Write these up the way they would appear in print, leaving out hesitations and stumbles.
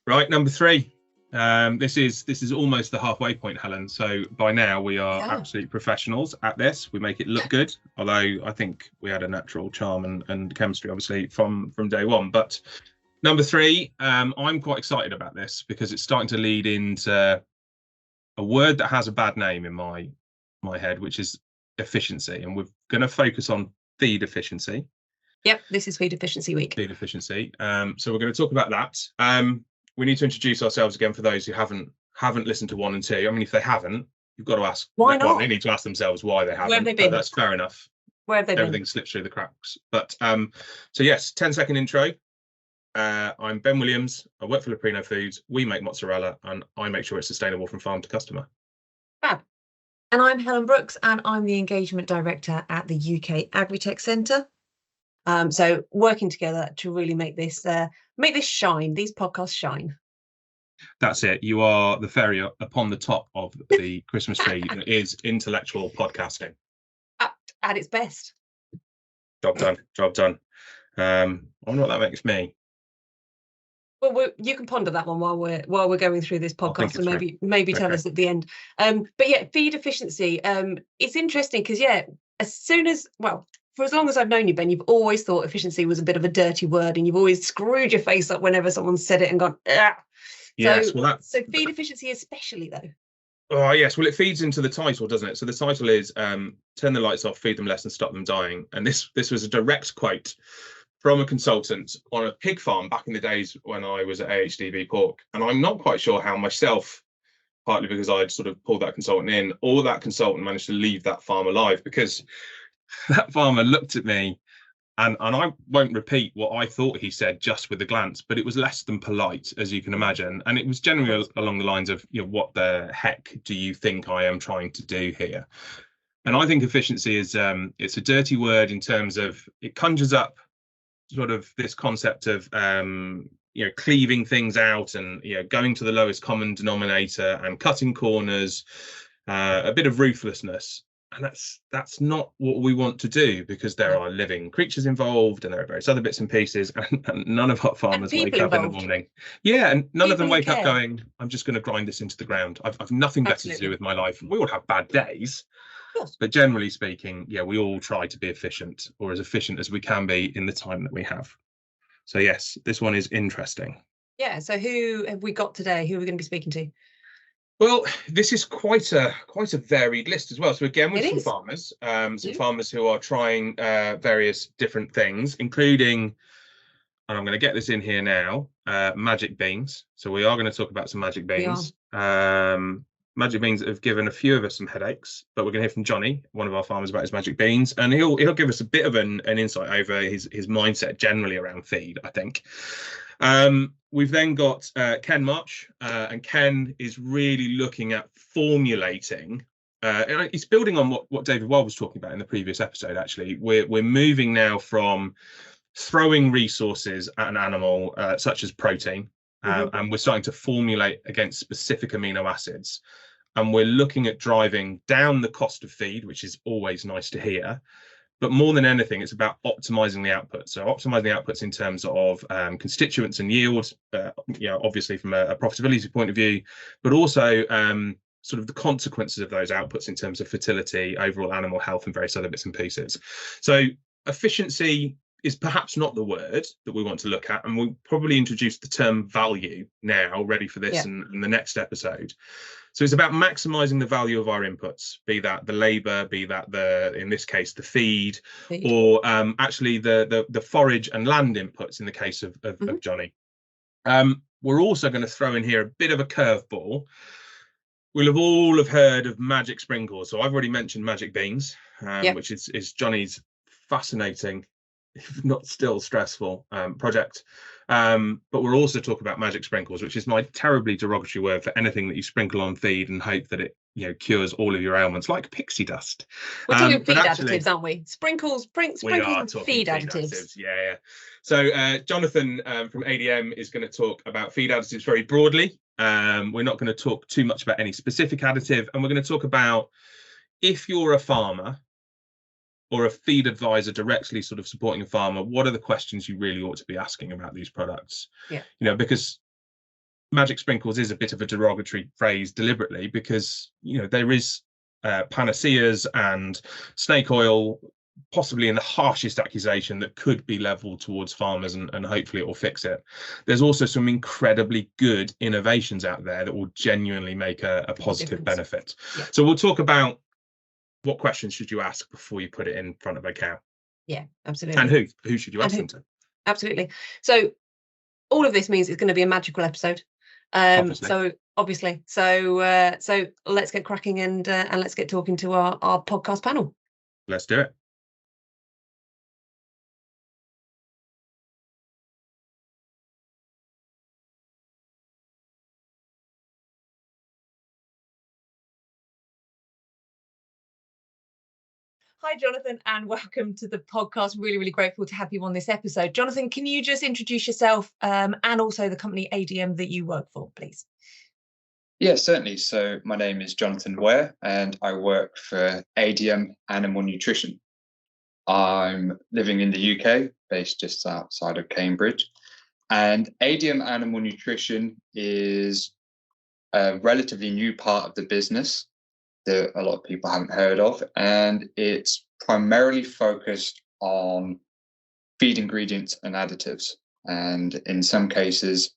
Right, number three. This is almost the halfway point, Helen. So by now we are Yeah. absolute professionals at this. We make it look good, although I think we had a natural charm and chemistry, obviously, from day one. But number three, I'm quite excited about this because it's starting to lead into a word that has a bad name in my head, which is efficiency, and we're going to focus on feed efficiency. Yep, this is Feed Efficiency Week. Feed efficiency. So we're going to talk about that. We need to introduce ourselves again for those who haven't listened to 1 and 2. I mean, if they haven't, you've got to ask. Why not? Well, they need to ask themselves why they haven't. Where have they been? That's fair enough. Where have they Everything been? slips through the cracks. But so yes, 10-second intro. I'm Ben Williams. I work for Leprino Foods. We make mozzarella, and I make sure it's sustainable from farm to customer. Fab. And I'm Helen Brookes, and I'm the Engagement Director at the UK Agri-Tech Centre. So working together to really make this shine, these podcasts shine. That's it. You are the fairy upon the top of the Christmas tree that is intellectual podcasting. At its best. Job done. I wonder what that makes me. Well, you can ponder that one while we're going through this podcast, and maybe tell us at the end. But yeah, feed efficiency. It's interesting because for as long as I've known you, Ben, you've always thought efficiency was a bit of a dirty word, and you've always screwed your face up whenever someone said it and gone, ah. Yes, so feed efficiency especially though. Oh yes, well it feeds into the title, doesn't it? So the title is turn the lights off, feed them less and stop them dying. And this was a direct quote from a consultant on a pig farm back in the days when I was at AHDB Pork. And I'm not quite sure how myself, partly because I'd sort of pulled that consultant in, or that consultant managed to leave that farm alive, because that farmer looked at me and I won't repeat what I thought he said just with a glance, but it was less than polite, as you can imagine. And it was generally along the lines of, what the heck do you think I am trying to do here? And I think efficiency is, it's a dirty word in terms of it conjures up sort of this concept of, cleaving things out and, going to the lowest common denominator and cutting corners, a bit of ruthlessness. And that's not what we want to do, because there are living creatures involved and there are various other bits and pieces, and none of our farmers wake up in the morning. Yeah, and none of them wake up going, I'm just going to grind this into the ground. I've nothing better to do with my life. We all have bad days, but generally speaking, we all try to be efficient, or as efficient as we can be in the time that we have. So yes, this one is interesting. Yeah, so who have we got today? Who are we going to be speaking to? Well, this is quite a varied list as well. So again, with some farmers, farmers who are trying various different things, including, and I'm going to get this in here now, magic beans. So we are going to talk about some magic beans. Magic beans have given a few of us some headaches, but we're going to hear from Johnny, one of our farmers, about his magic beans, and he'll give us a bit of an insight over his mindset generally around feed, I think. We've then got Ken March, and Ken is really looking at formulating. He's building on what David Wild was talking about in the previous episode. Actually, we're moving now from throwing resources at an animal, such as protein, and we're starting to formulate against specific amino acids. And we're looking at driving down the cost of feed, which is always nice to hear. But more than anything, it's about optimizing the output. So optimizing the outputs in terms of constituents and yields, obviously from a profitability point of view, but also sort of the consequences of those outputs in terms of fertility, overall animal health, and various other bits and pieces. So efficiency is perhaps not the word that we want to look at, and we'll probably introduce the term value now, ready for this and the next episode. So it's about maximizing the value of our inputs, be that the labor, be that in this case, the feed. Or actually the forage and land inputs in the case of Johnny. We're also going to throw in here a bit of a curveball. We'll have all heard of magic sprinkles. So I've already mentioned magic beans, which is Johnny's fascinating, if not still stressful, project. But we're also talking about magic sprinkles, which is my terribly derogatory word for anything that you sprinkle on feed and hope that it cures all of your ailments, like pixie dust. We're talking feed additives, aren't we? Sprinkles and feed additives. Yeah. So Jonathan from ADM is going to talk about feed additives very broadly. We're not going to talk too much about any specific additive, and we're going to talk about, if you're a farmer or a feed advisor directly sort of supporting a farmer, what are the questions you really ought to be asking about these products? Yeah. Because magic sprinkles is a bit of a derogatory phrase deliberately, because there is panaceas and snake oil, possibly in the harshest accusation, that could be leveled towards farmers, and hopefully it will fix it. There's also some incredibly good innovations out there that will genuinely make a positive benefit. Yeah. So we'll talk about what questions should you ask before you put it in front of a cow. Yeah, absolutely. And who should you ask them to? Absolutely. So all of this means it's going to be a magical episode. So obviously, so let's get cracking and let's get talking to our podcast panel. Let's do it. Hi, Jonathan, and welcome to the podcast. Really, really grateful to have you on this episode. Jonathan, can you just introduce yourself and also the company ADM that you work for, please? Yeah, certainly. So my name is Jonathan Ware, and I work for ADM Animal Nutrition. I'm living in the UK, based just outside of Cambridge. And ADM Animal Nutrition is a relatively new part of the business that a lot of people haven't heard of, and it's primarily focused on feed ingredients and additives. And in some cases,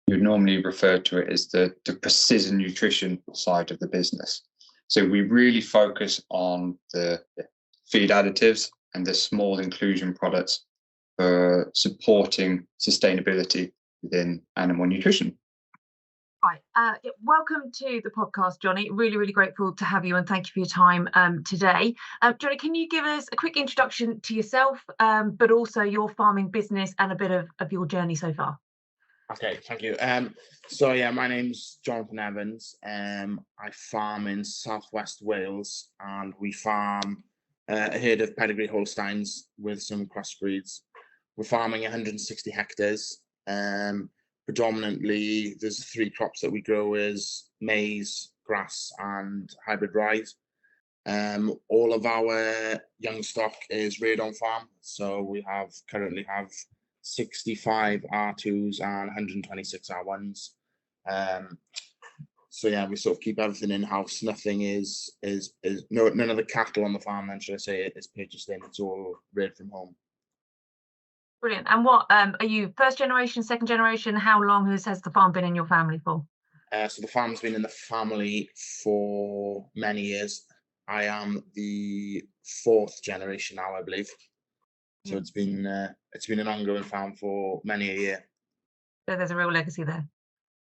you would normally refer to it as the precision nutrition side of the business. So we really focus on the feed additives and the small inclusion products for supporting sustainability within animal nutrition. Right. Welcome to the podcast, Johnny. Really, really grateful to have you, and thank you for your time today. Johnny, can you give us a quick introduction to yourself, but also your farming business and a bit of your journey so far? Okay, thank you. So yeah, my name's Jonathan Evans. I farm in southwest Wales, and we farm a herd of pedigree Holsteins with some crossbreeds. We're farming 160 hectares. Predominantly, there's 3 crops that we grow: is maize, grass, and hybrid rye. All of our young stock is reared on farm, so we currently have 65 R2s and 126 R1s. So yeah, we sort of keep everything in house. Nothing is none of the cattle on the farm, then should I say, is purchased in. It's all reared from home. Brilliant. And what are you, first generation, second generation? How long has the farm been in your family for? So the farm's been in the family for many years. I am the 4th generation now, I believe. So it's been an ongoing farm for many a year. So there's a real legacy there.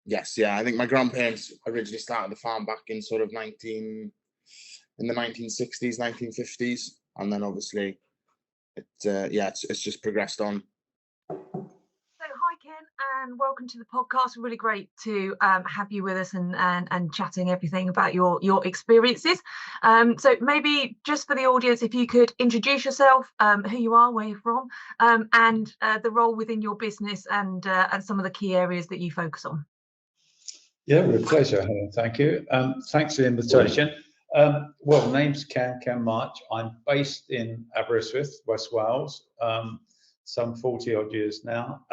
Yes, yeah. I think my grandparents originally started the farm back in sort of in the 1960s, 1950s, and then obviously it's just progressed on. So hi Ken, and welcome to the podcast. Really great to have you with us and chatting everything about your experiences. So maybe just for the audience, if you could introduce yourself, who you are, where you're from, and the role within your business, and some of the key areas that you focus on. Yeah, with pleasure, Helen. Thank you. Thanks for the invitation. Well, name's Ken March. I'm based in Aberystwyth, West Wales, some 40 odd years now.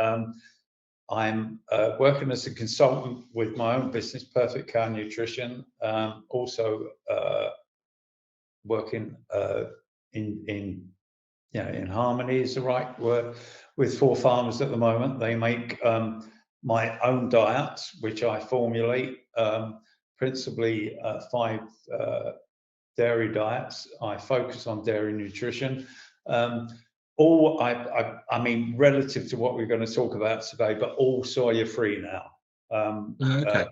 I'm working as a consultant with my own business, Perfekt Cow Nutrition. Also working in harmony is the right word, with 4 farmers at the moment. They make my own diets, which I formulate, principally 5 dairy diets. I focus on dairy nutrition. I mean, relative to what we're going to talk about today, but all soya free now. Okay.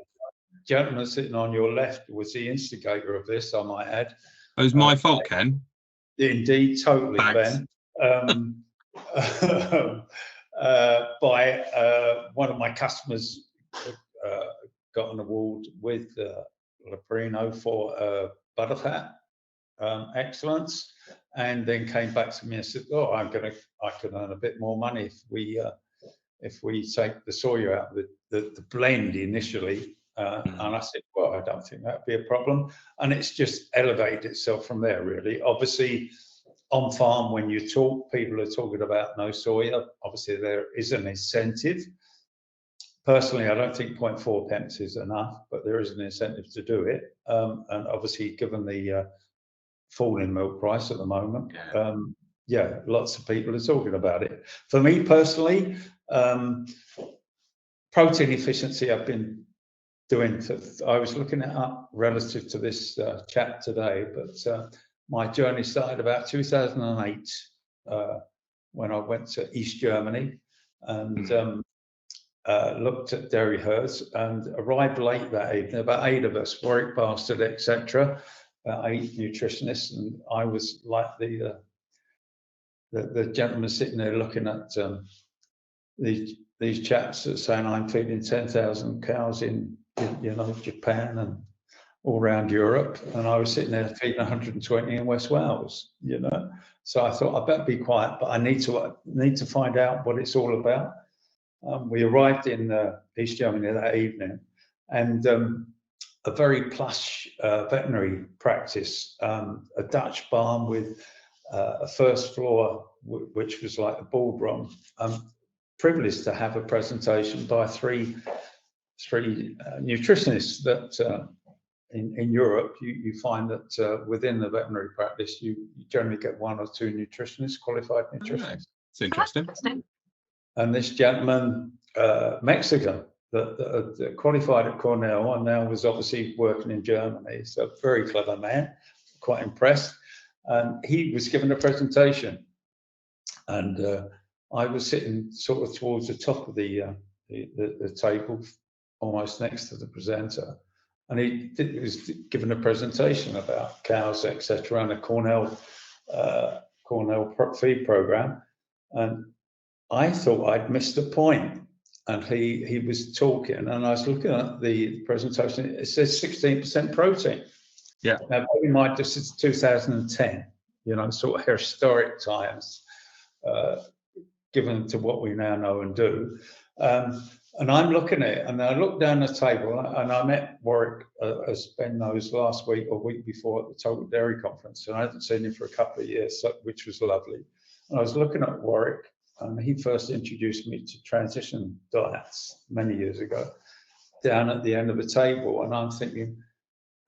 Gentleman sitting on your left was the instigator of this, I might add. It was my fault, Ken. Indeed, totally, Thanks. Ben. By one of my customers got an award with Leprino for butterfat excellence, and then came back to me and said, "Oh, I could earn a bit more money if we take the soya out of the blend initially." And I said, "Well, I don't think that'd be a problem," and it's just elevated itself from there, really. Obviously, on farm, when you talk, people are talking about no soya. Obviously, there is an incentive. Personally, I don't think 0.4 pence is enough, but there is an incentive to do it. And obviously, given the fall in milk price at the moment, yeah, lots of people are talking about it. For me personally, protein efficiency I've been doing, I was looking it up relative to this chat today, but my journey started about 2008 when I went to East Germany and looked at dairy herds and arrived late that evening, about 8 of us, Warwick Bastard, etc., 8 nutritionists, and I was like the gentleman sitting there looking at these chaps that saying I'm feeding 10,000 cows in Japan and all around Europe, and I was sitting there feeding 120 in West Wales, So I thought I better be quiet, but I need to find out what it's all about. We arrived in East Germany that evening, and a very plush veterinary practice, a Dutch barn with a first floor, which was like a ballroom. Privileged to have a presentation by three nutritionists that in Europe you find that within the veterinary practice you generally get 1 or 2 nutritionists, qualified nutritionists. It's interesting. And this gentleman, Mexican, that qualified at Cornell and now was obviously working in Germany. He's a very clever man, quite impressed. And he was given a presentation, and I was sitting sort of towards the top of the table, almost next to the presenter, and he was given a presentation about cows, etc., and a Cornell feed program, and I thought I'd missed a point. And he was talking, and I was looking at the presentation. It says 16% protein. Yeah. Now, bear in mind, this is 2010. Sort of historic times. Given to what we now know and do. And I'm looking at it, and I look down the table, and I met Warwick, as Ben knows, last week or week before at the Total Dairy Conference, and I hadn't seen him for a couple of years, which was lovely. And I was looking at Warwick, and he first introduced me to transition diets many years ago, down at the end of the table, and I'm thinking,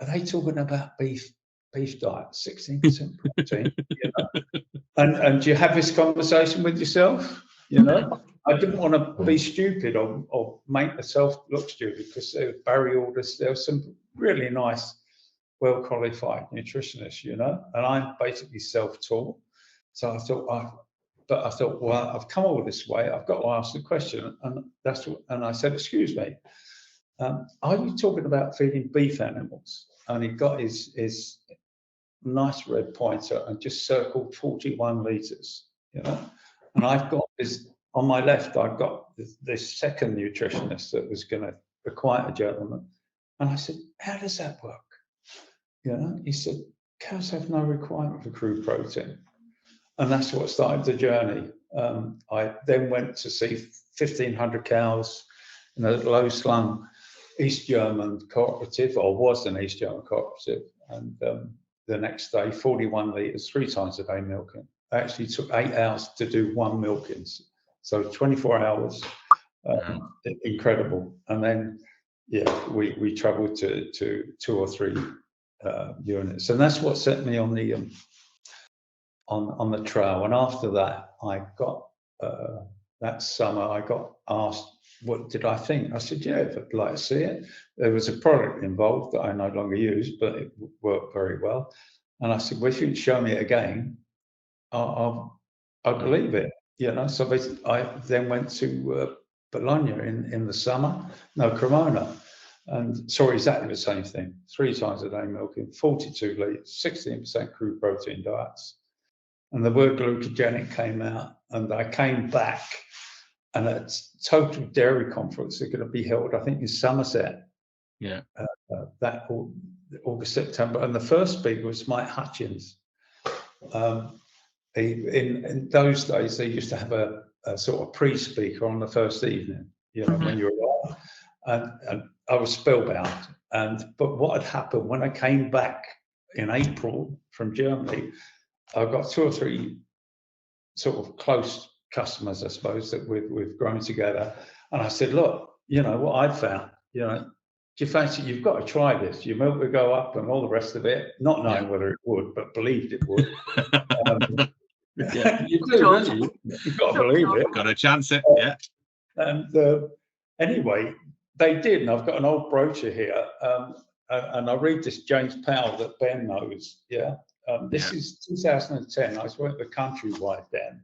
are they talking about beef diet, 16% protein? And do you have this conversation with yourself? I didn't want to be stupid or make myself look stupid, because there were Barry Aldous, there were some really nice, well-qualified nutritionists, and I'm basically self-taught. So I thought, well, I've come all this way, I've got to ask the question, and I said, excuse me, are you talking about feeding beef animals? And he got his nice red pointer and just circled 41 litres, And I've got this on my left. I've got this second nutritionist that was going to be quite a gentleman, and I said, "How does that work?" He said, "Cows have no requirement for crude protein," and that's what started the journey. I then went to see 1,500 cows in a low-slung East German cooperative, or was an East German cooperative, and the next day, 41 litres, 3 times a day milking. It actually took 8 hours to do 1 milking, so 24 hours, incredible. And then, we travelled to 2 or 3 units, and that's what set me on the trail. And after that, I got that summer, I got asked, what did I think? I said, yeah, if I'd like to see it. There was a product involved that I no longer use, but it worked very well. And I said, well, if you can show me it again, I'll believe it. So I then went to Bologna in the summer, Cremona, and saw exactly the same thing. 3 times a day milking, 42 litres, 16% crude protein diets. And the word glucogenic came out, and I came back, and a Total Dairy Conference is going to be held, I think, in Somerset. Yeah. That August, September, and the first speaker was Mike Hutchins. In those days, they used to have a sort of pre-speaker on the first evening, when you arrived, and I was spellbound. But what had happened when I came back in April from Germany, I got 2 or 3 sort of close customers, I suppose, that we've grown together. And I said, look, you know, what I found, you know, do you fancy, you've got to try this. Your milk will go up and all the rest of it, not knowing whether it would, but believed it would. Yeah. You do, don't you? You've got to believe it. Got to chance it, yeah. And anyway, they did, and I've got an old brochure here, and I read this James Powell that Ben knows, yeah? This is 2010, I was working with Countrywide then,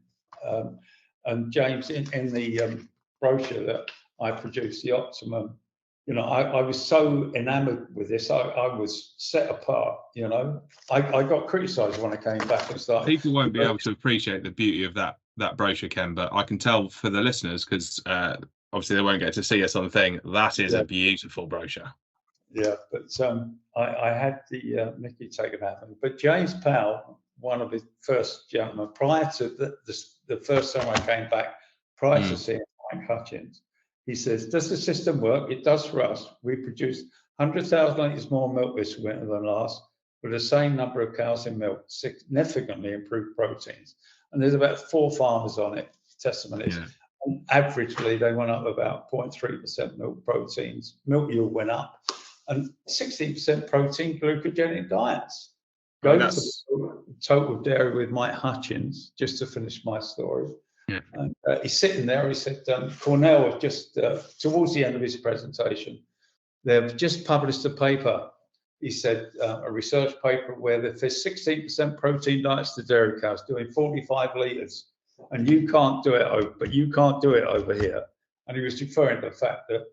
and James, in the brochure that I produced, the Optimum, you know, I was so enamored with this, I was set apart, you know. I got criticised when I came back and started. People won't be able to appreciate the beauty of that brochure, Ken, but I can tell for the listeners, because obviously they won't get to see us on the thing, that is a beautiful brochure. Yeah, but I had the Mickey taken out of me. But James Powell, one of the first gentlemen, prior to the first time I came back, prior to seeing Mike Hutchins, he says, does the system work? It does for us. We produce 100,000 litres more milk this winter than last, with the same number of cows in milk, significantly improved proteins. And there's about 4 farmers on it, testimonies. And averagely, they went up about 0.3% milk proteins. Milk yield went up. And 16% protein glucogenic diets. Go to Total Dairy with Mike Hutchins, just to finish my story. Yeah. And he's sitting there, he said, Cornell have just, towards the end of his presentation, they've just published a paper, he said, a research paper where there's 16% protein diets to dairy cows doing 45 litres, and you can't do it, but you can't do it over here. And he was referring to the fact that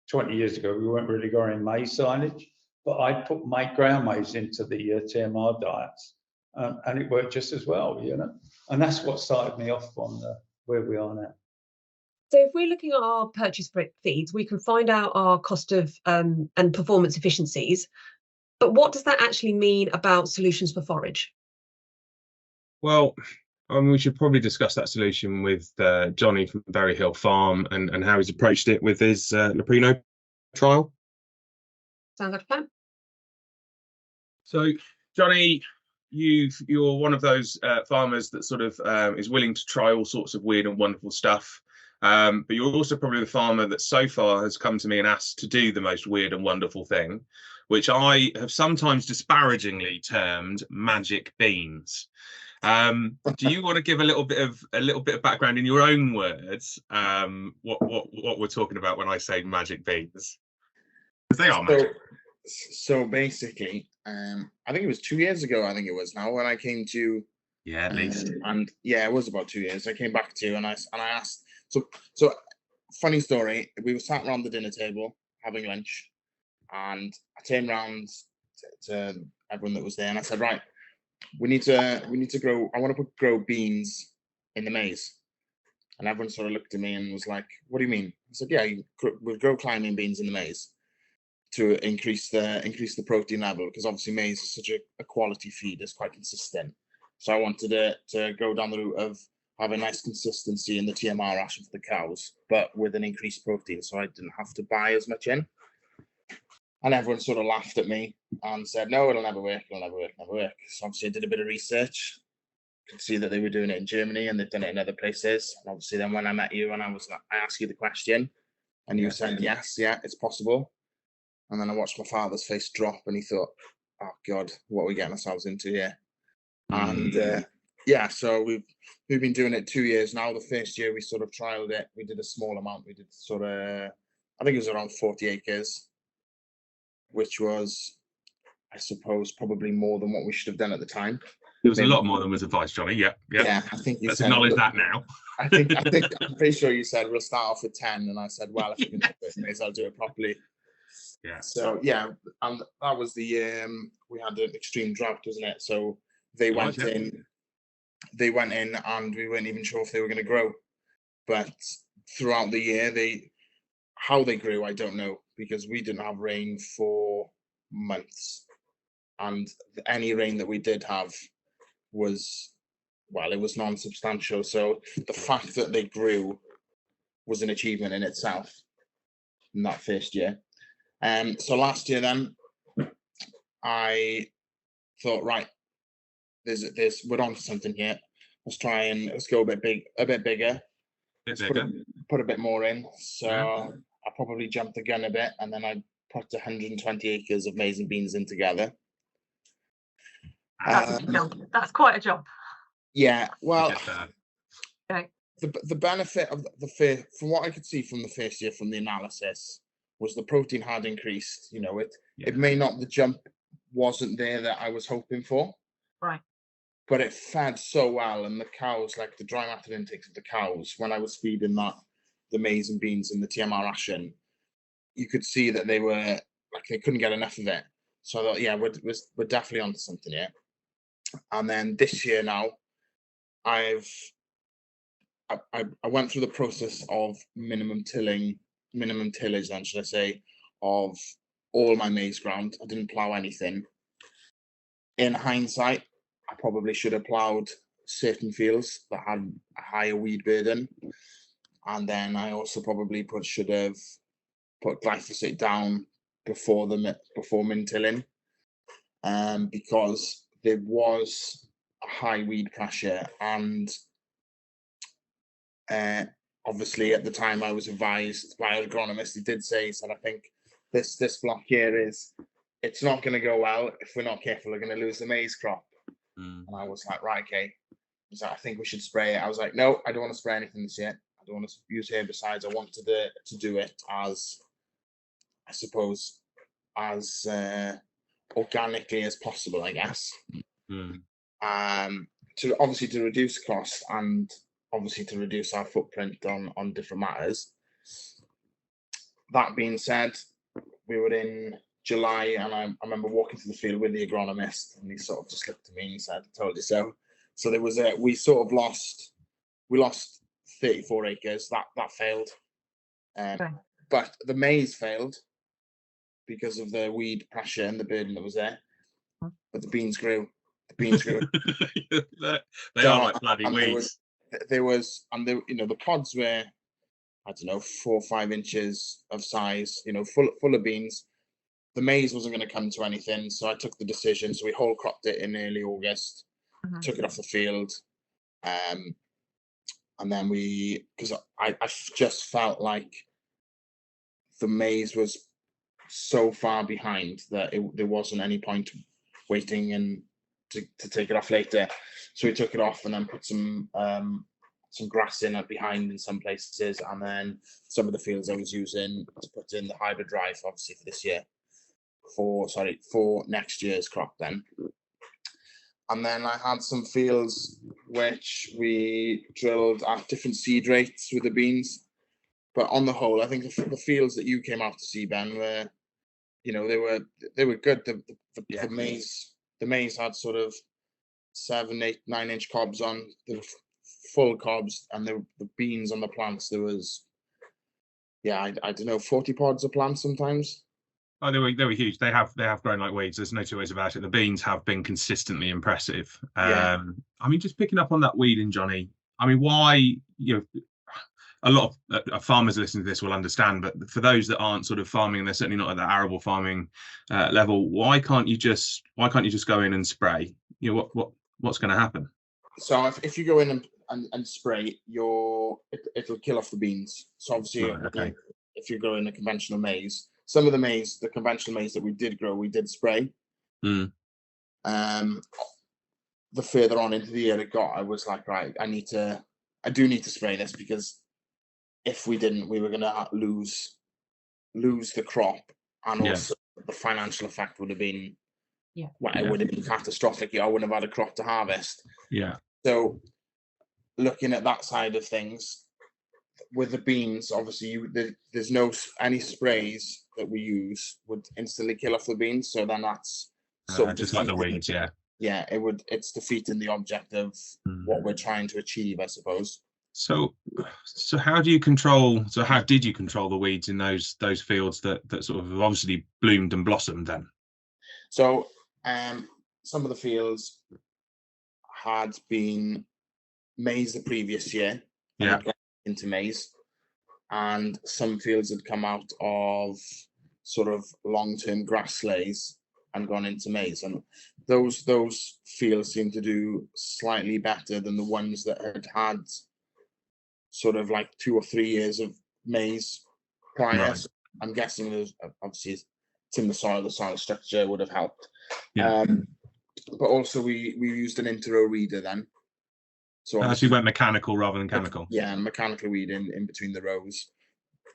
20 years ago, we weren't really growing maize silage, but I put ground maize into the TMR diets, and it worked just as well, you know. And that's what started me off on where we are now. So if we're looking at our purchase feeds, we can find out our cost of and performance efficiencies. But what does that actually mean about solutions for forage? Well, we should probably discuss that solution with Johnny from Berry Hill Farm and how he's approached it with his Leprino trial. Sounds like a plan. So, Johnny, you're one of those farmers that sort of is willing to try all sorts of weird and wonderful stuff. But you're also probably the farmer that so far has come to me and asked to do the most weird and wonderful thing, which I have sometimes disparagingly termed magic beans. Do you want to give a little bit of background in your own words? What we're talking about when I say magic beans? Because they are magic. So basically, I think it was 2 years ago. I think it was now when I came to. Yeah, at least. And yeah, it was about 2 years. I came back to you and I asked. So funny story. We were sat around the dinner table having lunch, and I turned around to everyone that was there and I said, right, we need to grow. I want to grow beans in the maize. And everyone sort of looked at me and was like, what do you mean? I said, yeah, we'll grow climbing beans in the maize to increase the protein level, because obviously maize is such a quality feed, it's quite consistent. So I wanted to go down the route of having nice consistency in the TMR ration for the cows, but with an increased protein, so I didn't have to buy as much in. And everyone sort of laughed at me and said, no, it'll never work, it'll never work, never work. So obviously I did a bit of research, could see that they were doing it in Germany and they've done it in other places. And obviously then when I met you and I asked you the question and you said, yes, yeah, it's possible. And then I watched my father's face drop and he thought, oh God, what are we getting ourselves into here? And yeah, so we've been doing it 2 years now. The first year we sort of trialed it. We did a small amount. We did sort of, I think it was around 40 acres, which was, I suppose, probably more than what we should have done at the time. It was a lot more than was advised, Johnny. Yeah. Yeah, I think you Let's acknowledge that now. I think I'm pretty sure you said we'll start off with 10, and I said, well, if you can do it, may as well do it properly. Yeah. So yeah, and that was the we had an extreme drought, wasn't it? So they went in, and we weren't even sure if they were going to grow. But throughout the year, how they grew, I don't know, because we didn't have rain for months, and any rain that we did have was, well, it was non-substantial. So the fact that they grew was an achievement in itself in that first year. So last year then, I thought, right, we're on to something here. Let's go a bit bigger. Put a bit more in. So I probably jumped the gun a bit, and then I put 120 acres of maize and beans in together. That's quite a job. Yeah, well, okay. The benefit of the from what I could see from the first year from the analysis was the protein had increased. You know, it may not, the jump wasn't there that I was hoping for. Right. But it fed so well, and the cows, like the dry matter intakes of the cows, when I was feeding the maize and beans in the TMR ration, you could see that they were like they couldn't get enough of it. So I thought, yeah, we're definitely onto something here. And then this year now, I went through the process of minimum tillage, then should I say, of all my maize ground. I didn't plough anything. In hindsight, I probably should have ploughed certain fields that had a higher weed burden, and then I also probably should have put glyphosate down before min tilling, because there was a high weed pressure, and obviously at the time I was advised by an agronomist. He did say, he said, I think this block here it's not going to go well. If we're not careful, we're going to lose the maize crop. And I was like, right, okay. He's like, I think we should spray it. I was like, no, I don't want to spray anything this year. I don't want to use herbicides. I wanted to do it as, I suppose, as organically as possible, I guess. To obviously to reduce costs and obviously to reduce our footprint on different matters. That being said, we were in July, and I remember walking to the field with the agronomist, and he sort of just looked at me and he said, I told you so. So there was we lost 34 acres. That failed. Okay. But the maize failed because of the weed pressure and the burden that was there. But the beans grew. They are like bloody weeds. There was, the pods were, I don't know, 4 or 5 inches of size, full of beans. The maize wasn't going to come to anything, so I took the decision. So we whole cropped it in early August, took it off the field, and then because I just felt like the maize was so far behind that there wasn't any point waiting and to take it off later. So we took it off and then put some grass in behind in some places, and then some of the fields I was using to put in the hybrid drive, obviously for this year, for next year's crop then. And then I had some fields which we drilled at different seed rates with the beans. But on the whole, I think the fields that you came out to see, Ben, were, they were good. The maize had sort of 7, 8, 9 inch cobs on, the full cobs, and the beans on the plants, there was, I don't know, 40 pods a plant sometimes. Oh, they were huge. They have grown like weeds. There's no two ways about it. The beans have been consistently impressive. I mean, just picking up on that weeding, Johnny. I mean, why, a lot of farmers listening to this will understand, but for those that aren't sort of farming, and they're certainly not at the arable farming level, why can't you just go in and spray? What's going to happen? So if you go in and spray, it'll kill off the beans. So obviously, if you grow in a conventional maize, some of the conventional maize that we did grow, we did spray. The further on into the year it got, I was like, right, I do need to spray this, because if we didn't, we were going to lose the crop, and also the financial effect would have been, it would have been catastrophic. I wouldn't have had a crop to harvest. Yeah. So looking at that side of things, with the beans, obviously there's no any sprays that we use would instantly kill off the beans. So then that's just like the weeds, it's defeating the object of what we're trying to achieve, I suppose. So how did you control the weeds in those fields that sort of obviously bloomed and blossomed then? So some of the fields had been maize the previous year, into maize, and some fields had come out of sort of long-term grass slays and gone into maize, and those fields seem to do slightly better than the ones that had sort of like 2 or 3 years of maize prior. Right. So I'm guessing there's obviously it's in the soil structure would have helped. Yeah. But also we used an inter-row weeder then. So So obviously you went mechanical rather than chemical. Yeah, mechanical weeding in between the rows,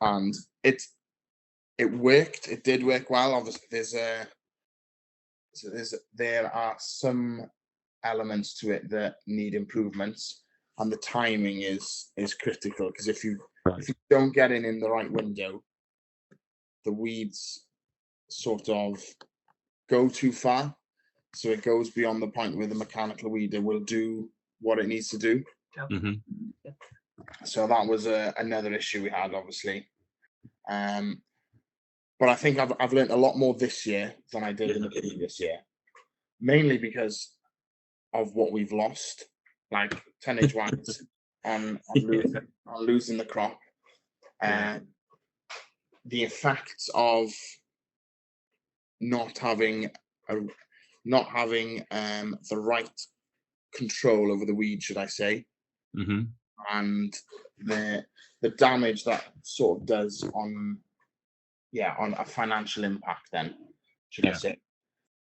and it worked. It did work well. Obviously, there are some elements to it that need improvements, and the timing is critical, because if you don't get in the right window, the weeds sort of go too far, so it goes beyond the point where the mechanical weeder will do what it needs to do. Mm-hmm. So that was another issue we had, obviously. But I think I've learned a lot more this year than I did in the previous year, mainly because of what we've lost, like tonnage wise, on losing the crop. The effects of not having the right control over the weed, should I say, Mm-hmm. and the damage that sort of does on a financial impact, then, should I say,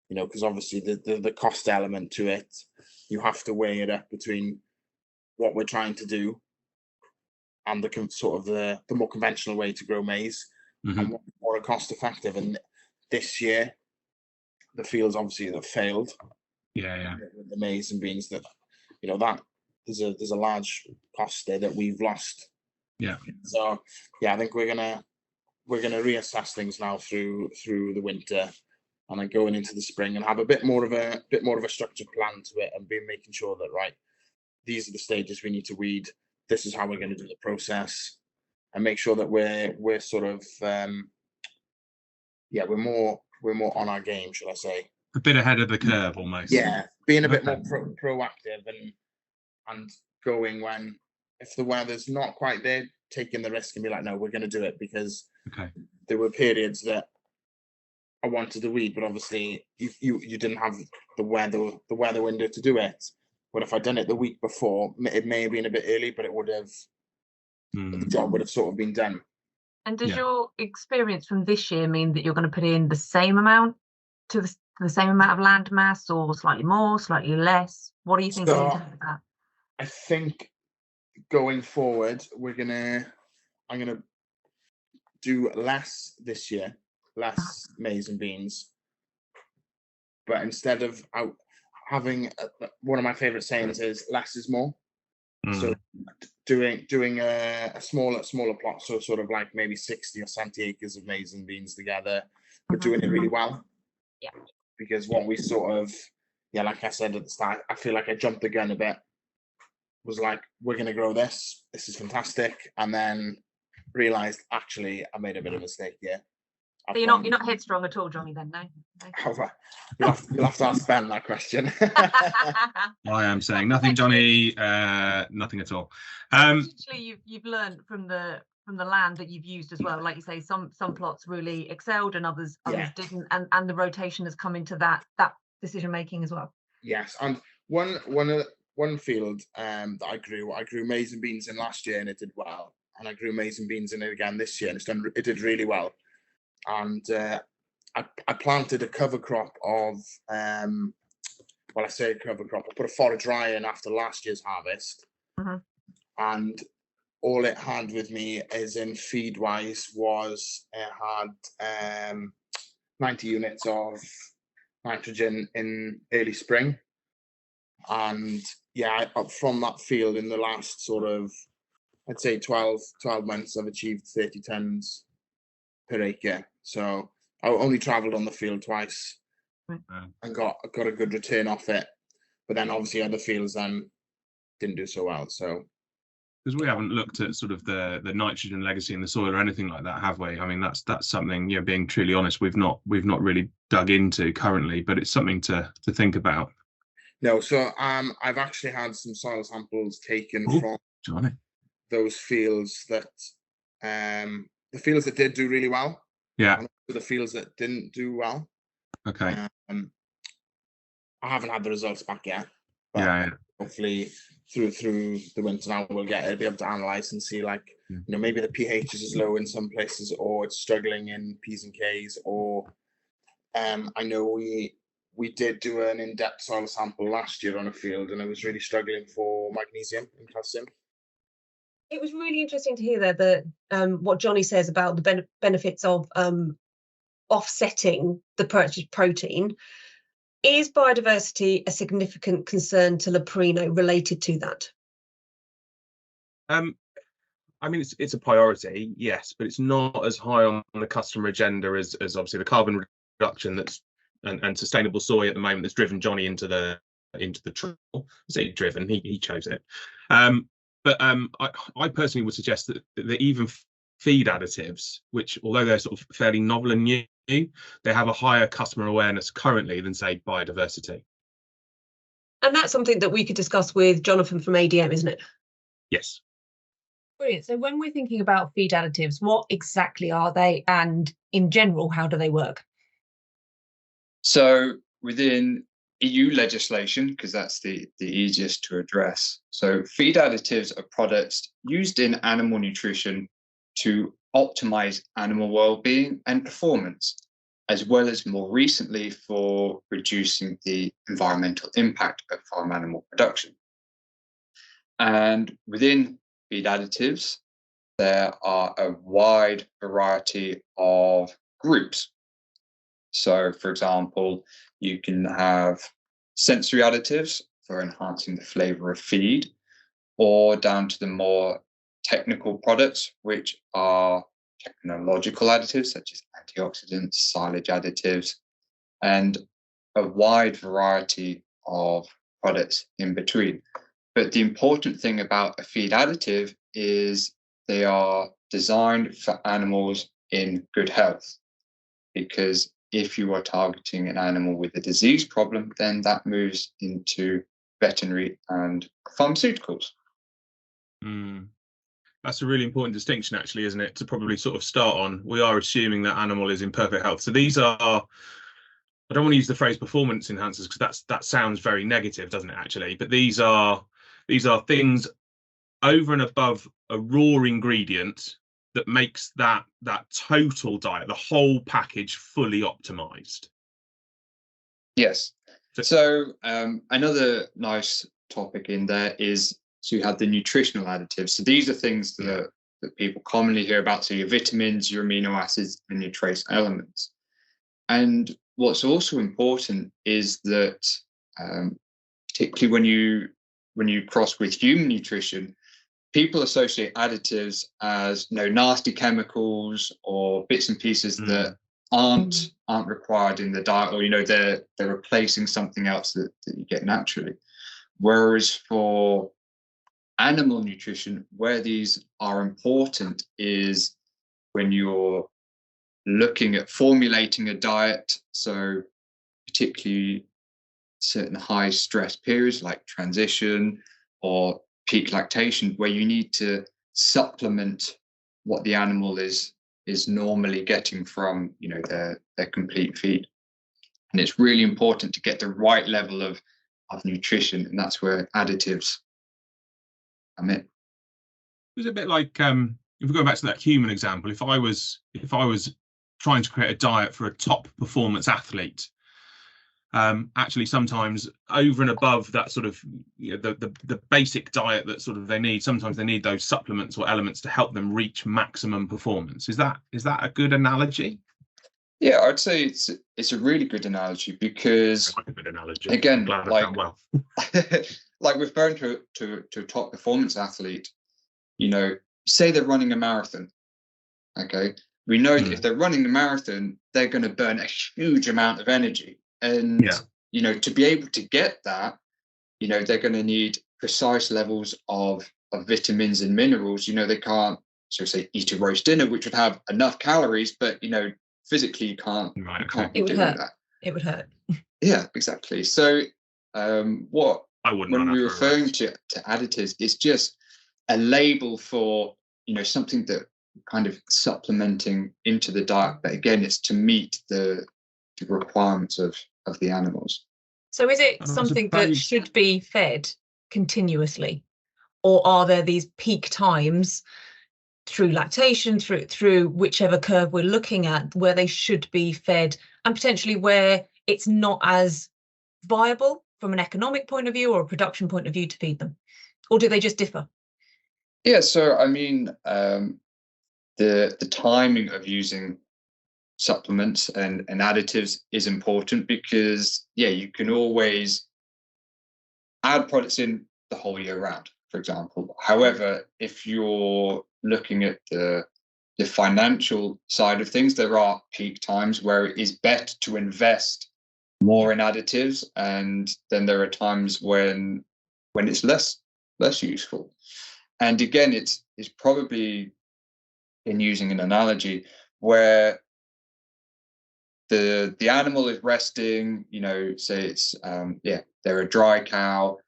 because obviously the cost element to it, you have to weigh it up between what we're trying to do and the more conventional way to grow maize, and what's more cost effective. And this year the fields obviously have failed. With the maize and beans, that that there's a large cost there that we've lost. So I think we're gonna reassess things now through the winter, and then going into the spring, and have a bit more of a structured plan to it, and be making sure that, right, these are the stages we need to weed. This is how we're going to do the process, and make sure that we're sort of we're more on our game, should I say? A bit ahead of the curve, almost. Yeah, being a bit more proactive and going when, if the weather's not quite there, taking the risk and be like, no, we're going to do it, because there were periods that I wanted to weed, but obviously you didn't have the weather window to do it. But if I'd done it the week before, it may have been a bit early, but it would have the job would have sort of been done. And does your experience from this year mean that you're going to put in the same amount to the same amount of land mass, or slightly more, slightly less? What are you thinking in terms of that? I think going forward, I'm gonna do less this year, less maize and beans, but instead of having one of my favorite sayings is less is more. So doing a smaller plot, so sort of like maybe 60 or 70 acres of maize and beans together, but doing it really well. Yeah. Because what we sort of, like I said at the start, I feel like I jumped the gun a bit. Was like, we're going to grow this. This is fantastic, and then realised actually I made a bit of a mistake here. So you're not headstrong at all, Johnny? Then no. You'll have to ask Ben that question. I am saying nothing, Johnny. Nothing at all. Actually, you've learned from the land that you've used as well. Like you say, some plots really excelled and others didn't, and the rotation has come into that decision making as well. Yes, and one field that I grew maize and beans in last year, and it did well. And I grew maize and beans in it again this year, and it did really well. And I planted a cover crop of I say a cover crop. I put a forage rye in after last year's harvest, and all it had with me, as in feed wise, was it had 90 units of nitrogen in early spring. And up from that field, in the last sort of, I'd say 12 months, I've achieved 30 tons per acre. So I only travelled on the field twice, and got a good return off it. But then obviously other fields then didn't do so well. So because we haven't looked at sort of the nitrogen legacy in the soil or anything like that, have we? I mean, that's something, being truly honest, we've not really dug into currently, but it's something to think about. No, so I've actually had some soil samples taken from Johnny, those fields that the fields that did do really well, and the fields that didn't do well. Okay. I haven't had the results back yet. But hopefully through the winter now we'll be able to analyze and see, like, maybe the pH is low in some places, or it's struggling in P's and K's, or I know we did do an in-depth soil sample last year on a field, and I was really struggling for magnesium and calcium. It was really interesting to hear there that what Johnny says about the benefits of offsetting the purchased protein. Is biodiversity a significant concern to Leprino related to that? I mean, it's a priority, yes, but it's not as high on the customer agenda as obviously the carbon reduction and sustainable soy at the moment that's driven Johnny into the trail. I say driven, he chose it. But I personally would suggest that even feed additives, which although they're sort of fairly novel and new, they have a higher customer awareness currently than, say, biodiversity. And that's something that we could discuss with Jonathan from ADM, isn't it? Yes. Brilliant. So when we're thinking about feed additives, what exactly are they, and in general, how do they work? So within EU legislation, because that's the easiest to address. So feed additives are products used in animal nutrition to optimize animal well-being and performance, as well as more recently for reducing the environmental impact of farm animal production. And within feed additives, there are a wide variety of groups. So, for example, you can have sensory additives for enhancing the flavor of feed, or down to the more technical products, which are technological additives such as antioxidants, silage additives, and a wide variety of products in between. But the important thing about a feed additive is they are designed for animals in good health, because if you are targeting an animal with a disease problem, then that moves into veterinary and pharmaceuticals. That's a really important distinction, actually, isn't it? To probably sort of start on, we are assuming that animal is in perfect health. So these are, I don't want to use the phrase performance enhancers because that sounds very negative, doesn't it, actually? But these are things over and above a raw ingredient that makes that total diet, the whole package, fully optimized. Yes. So another nice topic in there is to have the nutritional additives. So these are things that people commonly hear about. So your vitamins, your amino acids, and your trace elements. And what's also important is that, particularly when you cross with human nutrition, people associate additives as nasty chemicals or bits and pieces that aren't required in the diet, or they're replacing something else that you get naturally. Whereas for animal nutrition, where these are important is when you're looking at formulating a diet, so particularly certain high stress periods like transition or peak lactation, where you need to supplement what the animal is normally getting from their complete feed. And it's really important to get the right level of nutrition, and that's where additives come in. It was a bit like if we go back to that human example, if I was trying to create a diet for a top performance athlete, actually sometimes over and above that sort of the basic diet that sort of they need, sometimes they need those supplements or elements to help them reach maximum performance. Is that a good analogy? Yeah, I'd say it's a really good analogy, because again, like referring to a top performance athlete, say they're running a marathon. Okay, we know that if they're running the marathon, they're going to burn a huge amount of energy. And, to be able to get that, they're going to need precise levels of vitamins and minerals. They can't, so say, eat a roast dinner, which would have enough calories, but, physically you can't be doing that. It would hurt. Yeah, exactly. So when we're referring to additives, it's just a label for, something that kind of supplementing into the diet. But again, it's to meet the requirements of the animals. So is it something that should be fed continuously, or are there these peak times through lactation, through whichever curve we're looking at, where they should be fed, and potentially where it's not as viable from an economic point of view or a production point of view to feed them? Or do they just differ? Yeah, so I mean, the timing of using supplements and additives is important, because you can always add products in the whole year round, for example. However, if you're looking at the financial side of things, there are peak times where it is better to invest more in additives, and then there are times when it's less useful. And again, it's probably, in using an analogy, where the animal is resting, say it's they're a dry cow.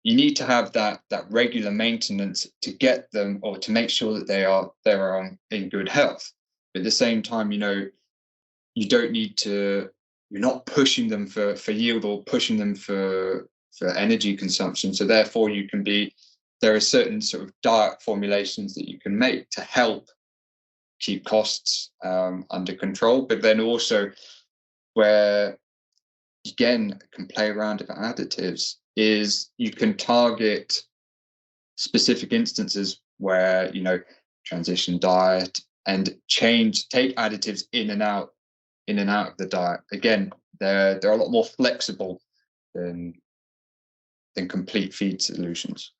You need to have that regular maintenance to get them, or to make sure that they're in good health. But at the same time, you don't need to. You're not pushing them for yield, or pushing them for energy consumption. So therefore, there are certain sort of diet formulations that you can make to help keep costs under control. But then also, where again can play around with additives, is you can target specific instances where transition diet and take additives in and out of the diet. Again, they're a lot more flexible than complete feed solutions.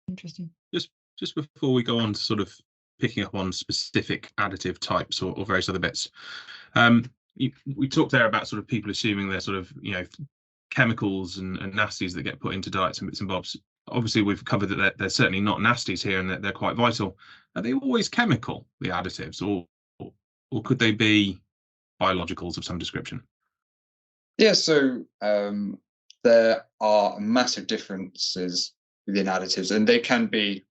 Interesting. Just before we go on to sort of picking up on specific additive types or various other bits, we talked there about sort of people assuming they're sort of chemicals and nasties that get put into diets and bits and bobs. Obviously, we've covered that they're certainly not nasties here, and that they're quite vital. Are they always chemical, the additives, or could they be biologicals of some description? Yeah, so there are massive differences within additives, and they can be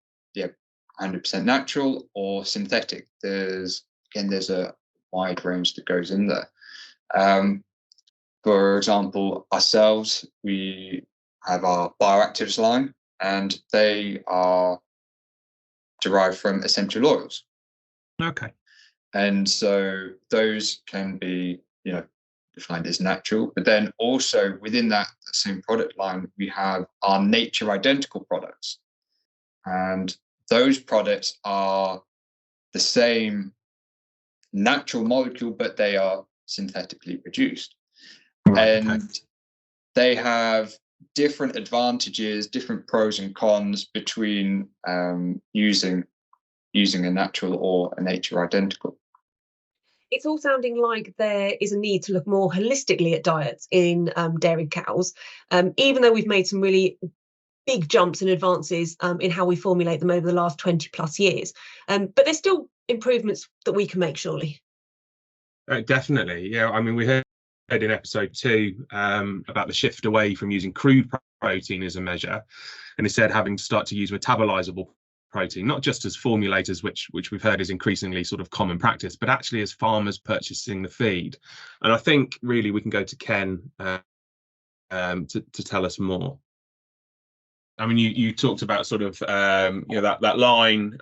100% natural or synthetic. There's a wide range that goes in there. For example, ourselves, we have our bioactives line, and they are derived from essential oils. Okay. And so those can be, defined as natural. But then also within that same product line, we have our nature identical products. And those products are the same natural molecule, but they are synthetically produced. Right, and okay. They have different advantages, different pros and cons between using a natural or a nature identical. It's all sounding like there is a need to look more holistically at diets in dairy cows, even though we've made some really big jumps and advances in how we formulate them over the last 20 plus years. But there's still improvements that we can make, surely. Definitely. Yeah, I mean, we heard in episode 2 about the shift away from using crude protein as a measure, and instead having to start to use metabolizable protein, not just as formulators, which we've heard is increasingly sort of common practice, but actually as farmers purchasing the feed. And I think really we can go to Ken to tell us more. I mean, you talked about sort of that line,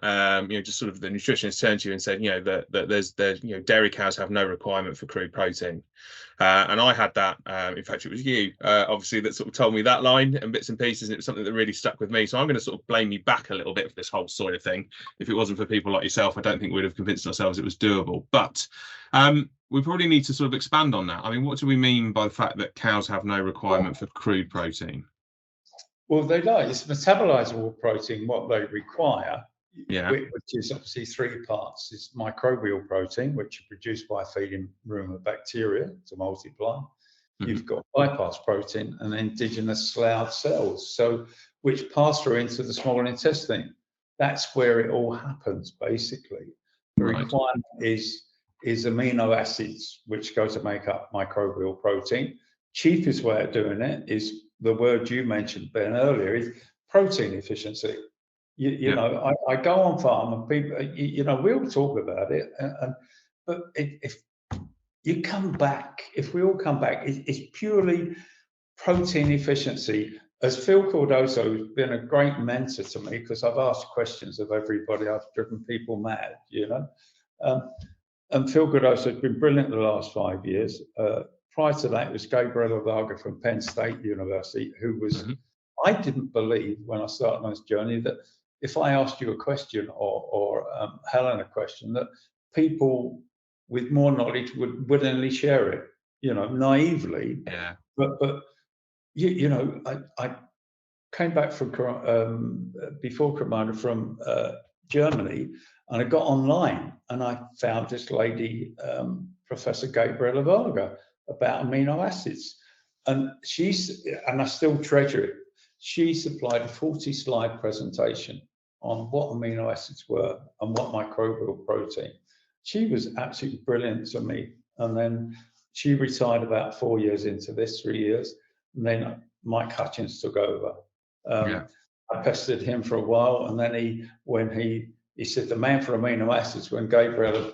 just sort of the nutritionist turned to you and said, that there's dairy cows have no requirement for crude protein, and I had that. In fact, it was you, obviously, that sort of told me that line and bits and pieces, and it was something that really stuck with me. So I'm going to sort of blame you back a little bit for this whole soya thing. If it wasn't for people like yourself, I don't think we'd have convinced ourselves it was doable. But we probably need to sort of expand on that. I mean, what do we mean by the fact that cows have no requirement for crude protein? Well, it's metabolizable protein, what they require, which is obviously 3 parts. It's microbial protein, which is produced by feeding room of bacteria to multiply. Mm-hmm. You've got bypass protein and indigenous Slough cells, which pass through into the small intestine. That's where it all happens, basically. The requirement is amino acids, which go to make up microbial protein. Cheapest way of doing it is the word you mentioned, Ben, earlier, is protein efficiency. You know, I go on farm and people, we all talk about it, but if you come back, if we all come back, it's purely protein efficiency as Phil Cardoso has been a great mentor to me, because I've asked questions of everybody. I've driven people mad, you know. And Phil Cardoso has been brilliant the last 5 years. Prior to that, it was Gabriela Varga from Penn State University, who was, I didn't believe when I started on this journey that if I asked you a question or Helen a question, that people with more knowledge would willingly share it, you know, naively. Yeah. But you know, I came back from before Corona from Germany, and I got online and I found this lady, Professor Gabriela Varga, about amino acids, and I still treasure it. She supplied a 40-slide presentation on what amino acids were and what microbial protein. She was absolutely brilliant to me, and then she retired about 4 years into this, 3 years, and then Mike Hutchins took over. I pestered him for a while, and then he said the man for amino acids, when Gabriel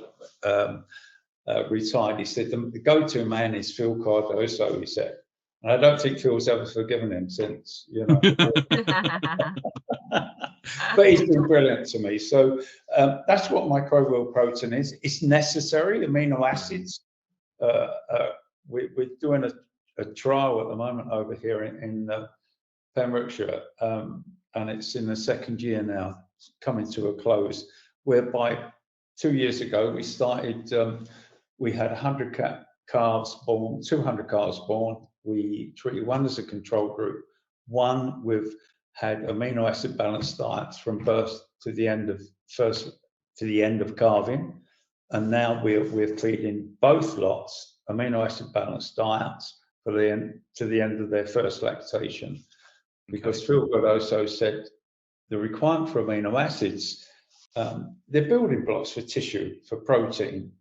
retired, he said the go-to man is Phil Cardoso, he said. And I don't think Phil's ever forgiven him since, you know. But he's been brilliant to me. So that's what microbial protein is. It's necessary, amino acids. We're doing a trial at the moment over here in Pembrokeshire, and it's in the second year now, coming to a close, whereby 2 years ago we started, we had 100 calves born, 200 calves born. We treated one as a control group, one had amino acid balanced diets from birth to the end of calving, and now we're feeding both lots amino acid balanced diets to the end of their first lactation, because Phil Cardoso said the requirement for amino acids, they're building blocks for tissue, for protein,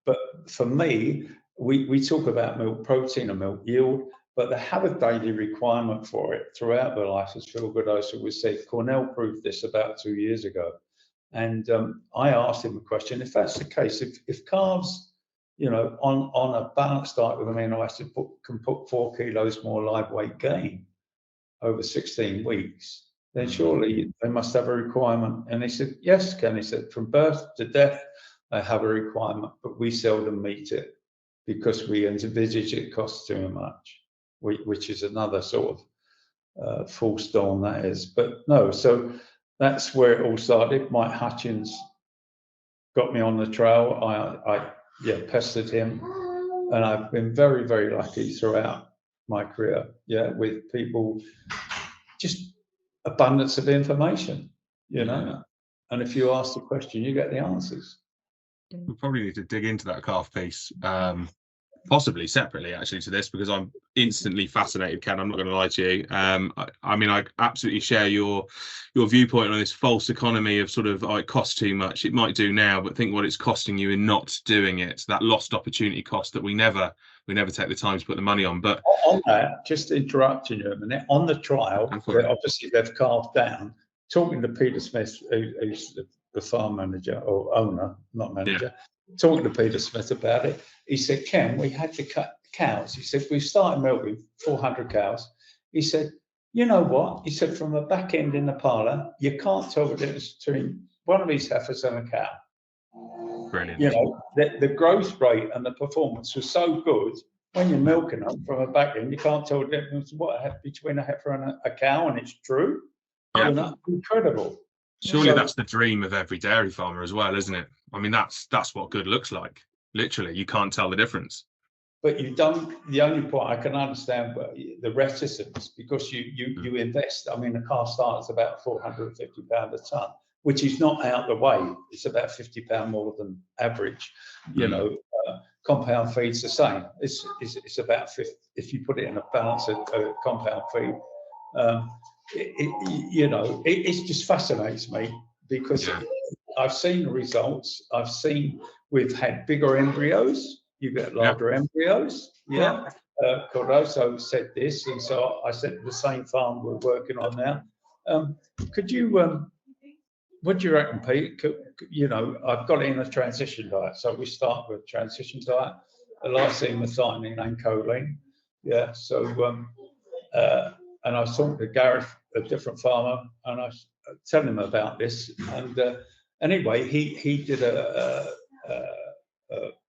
but for me, we talk about milk protein and milk yield, but they have a daily requirement for it throughout their life, as Phil Cardoso was said. Cornell proved this about 2 years ago. And I asked him a question: if that's the case, if calves, you know, on a balanced diet with amino acid can put 4 kilos more live weight gain over 16 weeks, then surely they must have a requirement. And he said, yes, Ken. He said, from birth to death, they have a requirement, but we seldom meet it because we envisage it costs too much, which is another sort of false dawn, that is. But no, so that's where it all started. Mike Hutchins got me on the trail. I pestered him, and I've been very, very lucky throughout my career, with people, just abundance of information, you know. And if you ask the question, you get the answers. We probably need to dig into that calf piece, possibly separately, actually, to this, because I'm instantly fascinated, Ken. I'm not going to lie to you. I mean, I absolutely share your viewpoint on this false economy of sort of, it costs too much. It might do now, but think what it's costing you in not doing it. That lost opportunity cost that we never take the time to put the money on. But on that, just interrupting you a minute, on the trial, obviously they've carved down. Talking to Peter Smith, who's the farm manager or owner, not manager, talking to Peter Smith about it, he said, Ken, we had to cut cows. He said, we started milking 400 cows. He said, you know what? He said, from the back end in the parlour, you can't tell the difference between one of these heifers and a cow. Brilliant. You know, the growth rate and the performance was so good. When you're milking them from a back end, you can't tell the difference between a heifer and a cow, and it's true. Yeah. And that's incredible. Surely that's the dream of every dairy farmer as well, isn't it? I mean, that's what good looks like. Literally, you can't tell the difference. But you don't. The only point I can understand the reticence, because you invest. I mean, a calf starts about £450 a tonne, which is not out the way. It's about £50 more than average. You know, compound feed's the same. It's about 50 if you put it in a balance of compound feed. It just fascinates me, because I've seen the results. I've seen we've had bigger embryos. You get larger embryos. Cardoso said this, and so I said the same farm we're working on now. Could you, what do you reckon, Pete? I've got it in a transition diet. So we start with transition diet, lysine, methionine, and choline. So and I was talking to Gareth, a different farmer, and I was telling him about this. And anyway, he did a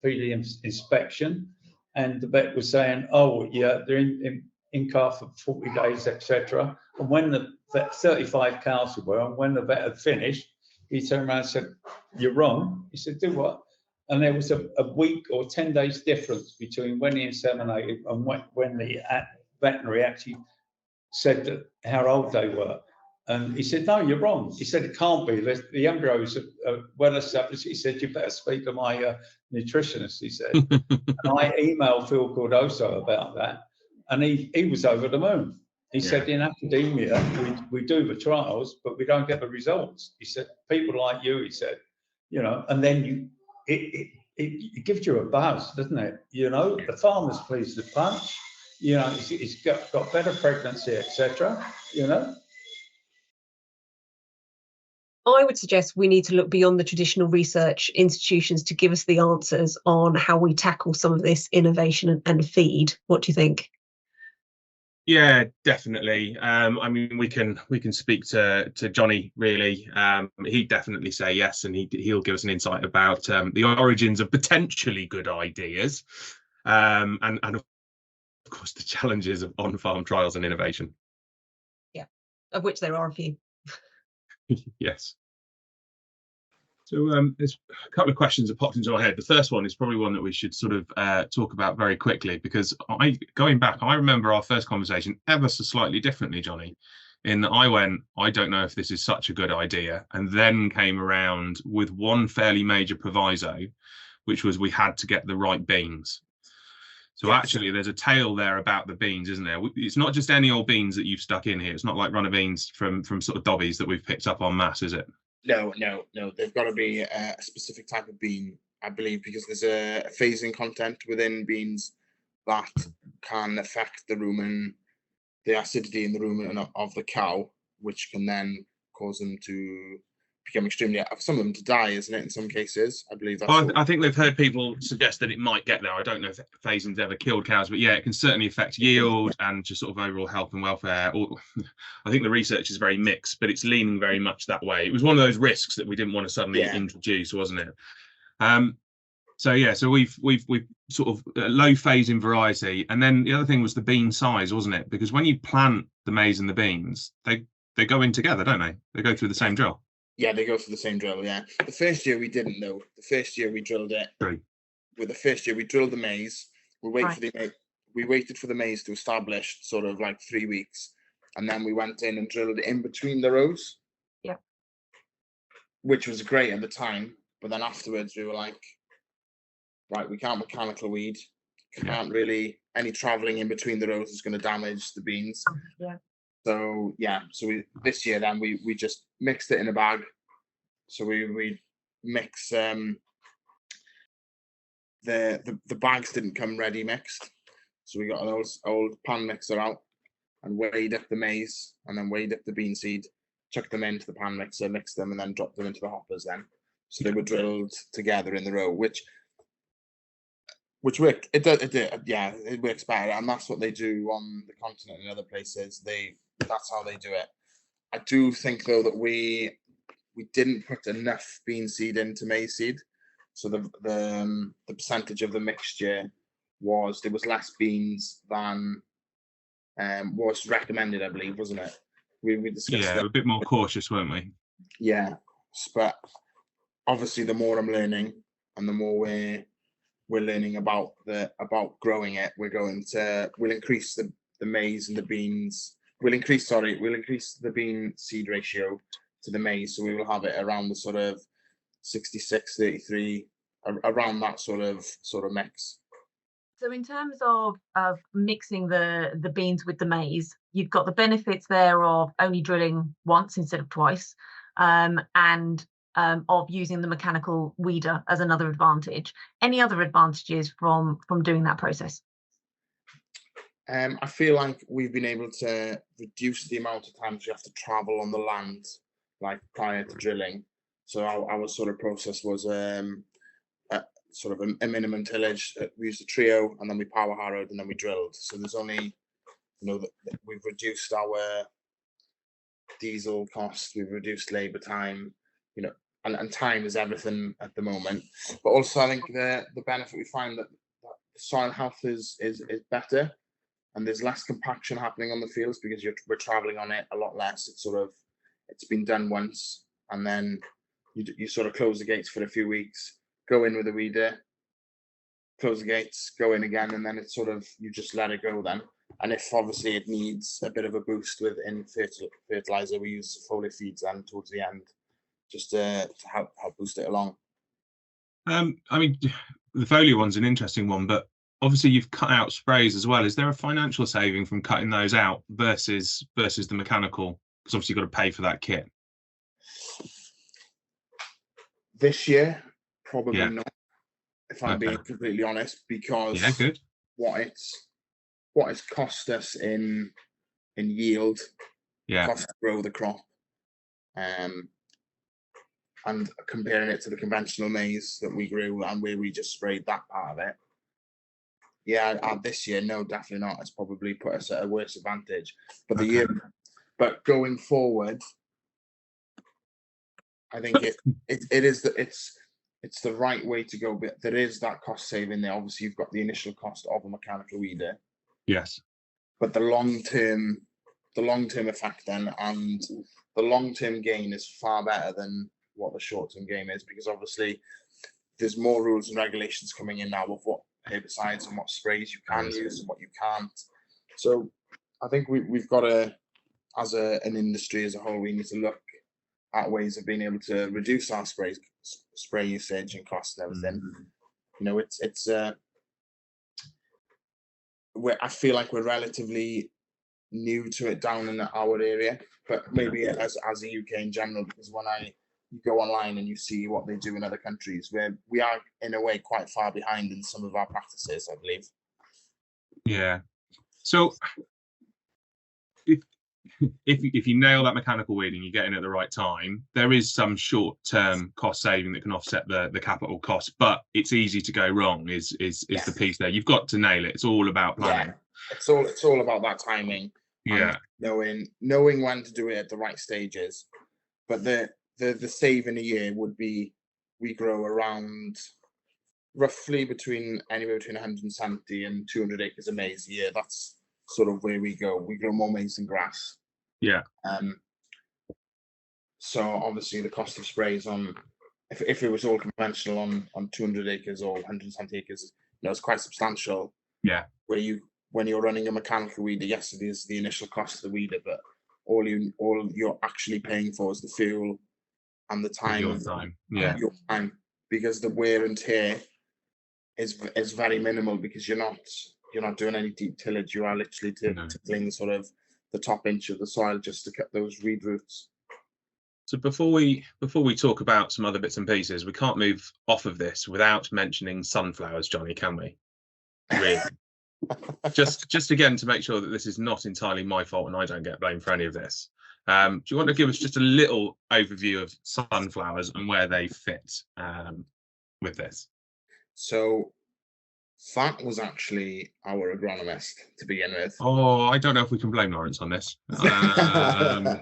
PD inspection, and the vet was saying, "Oh, yeah, they're in calf for 40 days, etc." And when the vet, 35 cows were, and when the vet had finished, he turned around and said, "You're wrong." He said, "Do what?" And there was a week or 10 days difference between when he inseminated and when the veterinary actually said that how old they were. And he said, "No, you're wrong." He said, "It can't be. The embryos are well established." He said, "You better speak to my nutritionist," he said. And I emailed Phil Cordoso about that, and he was over the moon. He said, "In academia, we do the trials, but we don't get the results." He said, "People like you," he said, "you know," and then it gives you a buzz, doesn't it? You know, the farmer's pleased to punch. You know, he's got better pregnancy, etc. You know. I would suggest we need to look beyond the traditional research institutions to give us the answers on how we tackle some of this innovation and feed. What do you think? Yeah, definitely. I mean, we can speak to Johnny, really. He'd definitely say yes, and he'll give us an insight about the origins of potentially good ideas, and of course the challenges of on-farm trials and innovation. Yeah, of which there are a few. Yes. So there's a couple of questions that popped into my head. The first one is probably one that we should sort of talk about very quickly, because going back, I remember our first conversation ever so slightly differently, Johnny, in that I went, "I don't know if this is such a good idea," and then came around with one fairly major proviso, which was we had to get the right beans. So actually, there's a tale there about the beans, isn't there? It's not just any old beans that you've stuck in here. It's not like runner beans from sort of dobbies that we've picked up en masse, is it? No. They've got to be a specific type of bean, I believe, because there's a phasing content within beans that can affect the acidity in the rumen of the cow, which can then cause them to become extremely, some of them to die, isn't it? In some cases, I believe that's. I think they've heard people suggest that it might get there. I don't know if phasing's ever killed cows, but yeah, it can certainly affect yield and just sort of overall health and welfare. I think the research is very mixed, but it's leaning very much that way. It was one of those risks that we didn't want to suddenly introduce, wasn't it? So we've sort of low phasing variety, and then the other thing was the bean size, wasn't it? Because when you plant the maize and the beans, they go in together, don't they? They go through the same drill. Yeah, they go through the same drill. Yeah, the first year we didn't know. The first year we drilled it. True. With the first year we drilled the maize. We waited for the maize to establish, sort of like 3 weeks, and then we went in and drilled in between the rows. Yeah. Which was great at the time, but then afterwards we were like, right, we can't mechanical weed. Can't really, any traveling in between the rows is going to damage the beans. Yeah. So this year then we just mixed it in a bag. So we mix the bags didn't come ready mixed. So we got an old pan mixer out and weighed up the maize and then weighed up the bean seed, chucked them into the pan mixer, mixed them, and then dropped them into the hoppers then. So they were drilled together in the row, which worked. It works better, and that's what they do on the continent and other places. That's how they do it. I do think though that we didn't put enough bean seed into maize seed, so the percentage of the mixture was less beans than was recommended, I believe, wasn't it? We discussed that. A bit more cautious, weren't we? Yeah, but obviously the more I'm learning and the more we're learning about growing it, we'll increase the maize and the beans. We'll increase the bean seed ratio to the maize, so we will have it around the sort of 66-33, around that sort of mix. So in terms of mixing the beans with the maize, you've got the benefits there of only drilling once instead of twice, and of using the mechanical weeder as another advantage. Any other advantages from doing that process? I feel like we've been able to reduce the amount of times you have to travel on the land, like prior to drilling. So our sort of process was sort of a minimum tillage. We used a trio, and then we power harrowed, and then we drilled. So there's only that we've reduced our diesel costs, we've reduced labour time, and time is everything at the moment. But also, I think the benefit we find that soil health is better, and there's less compaction happening on the fields because we're travelling on it a lot less. It's been done once, and then you sort of close the gates for a few weeks, go in with a weeder, close the gates, go in again, and then it's sort of, you just let it go then. And if obviously it needs a bit of a boost within fertilizer, we use foliar feeds then towards the end, just to help boost it along. I mean, the foliar one's an interesting one, but obviously you've cut out sprays as well. Is there a financial saving from cutting those out versus the mechanical? Because obviously you've got to pay for that kit. This year, probably not, if I'm being completely honest, because what it's cost us in yield, cost to grow the crop, and comparing it to the conventional maize that we grew and where we just sprayed that part of it. This year, no, definitely not. It's probably put us at a worse advantage. But going forward, I think it's the right way to go. But there is that cost saving there. Obviously, you've got the initial cost of a mechanical weeder. Yes. But the long term effect then, and the long term gain is far better than what the short term gain is, because obviously there's more rules and regulations coming in now of what herbicides and what sprays you can use and what you can't. So I think we've got to, as an industry as a whole, we need to look at ways of being able to reduce our spray usage and cost and everything. I feel like we're relatively new to it down in our area, but maybe as the UK in general, because when you go online and you see what they do in other countries, where we are in a way quite far behind in some of our practices, I believe. Yeah. So if you nail that mechanical weeding, you get in at the right time, there is some short-term cost saving that can offset the capital cost, but it's easy to go wrong is the piece there. You've got to nail it. It's all about planning. It's all about that timing. And knowing when to do it at the right stages. But the saving a year would be, we grow around roughly anywhere between 170 and 200 acres of maize a year. That's sort of where we go. We grow more maize than grass. So obviously the cost of sprays on, if it was all conventional on 200 acres or 170 acres, it's quite substantial. When you're running a mechanical weeder, yes, it is the initial cost of the weeder, but all you're actually paying for is the fuel and the time. Your time, your time, because the wear and tear is very minimal, because you're not doing any deep tillage. You are literally tilling sort of the top inch of the soil just to cut those weed roots. So before we talk about some other bits and pieces, we can't move off of this without mentioning sunflowers, Johnny, can we? Really? just again to make sure that this is not entirely my fault and I don't get blamed for any of this. Do you want to give us just a little overview of sunflowers and where they fit with this? So that was actually our agronomist to begin with. Oh, I don't know if we can blame Lawrence on this. I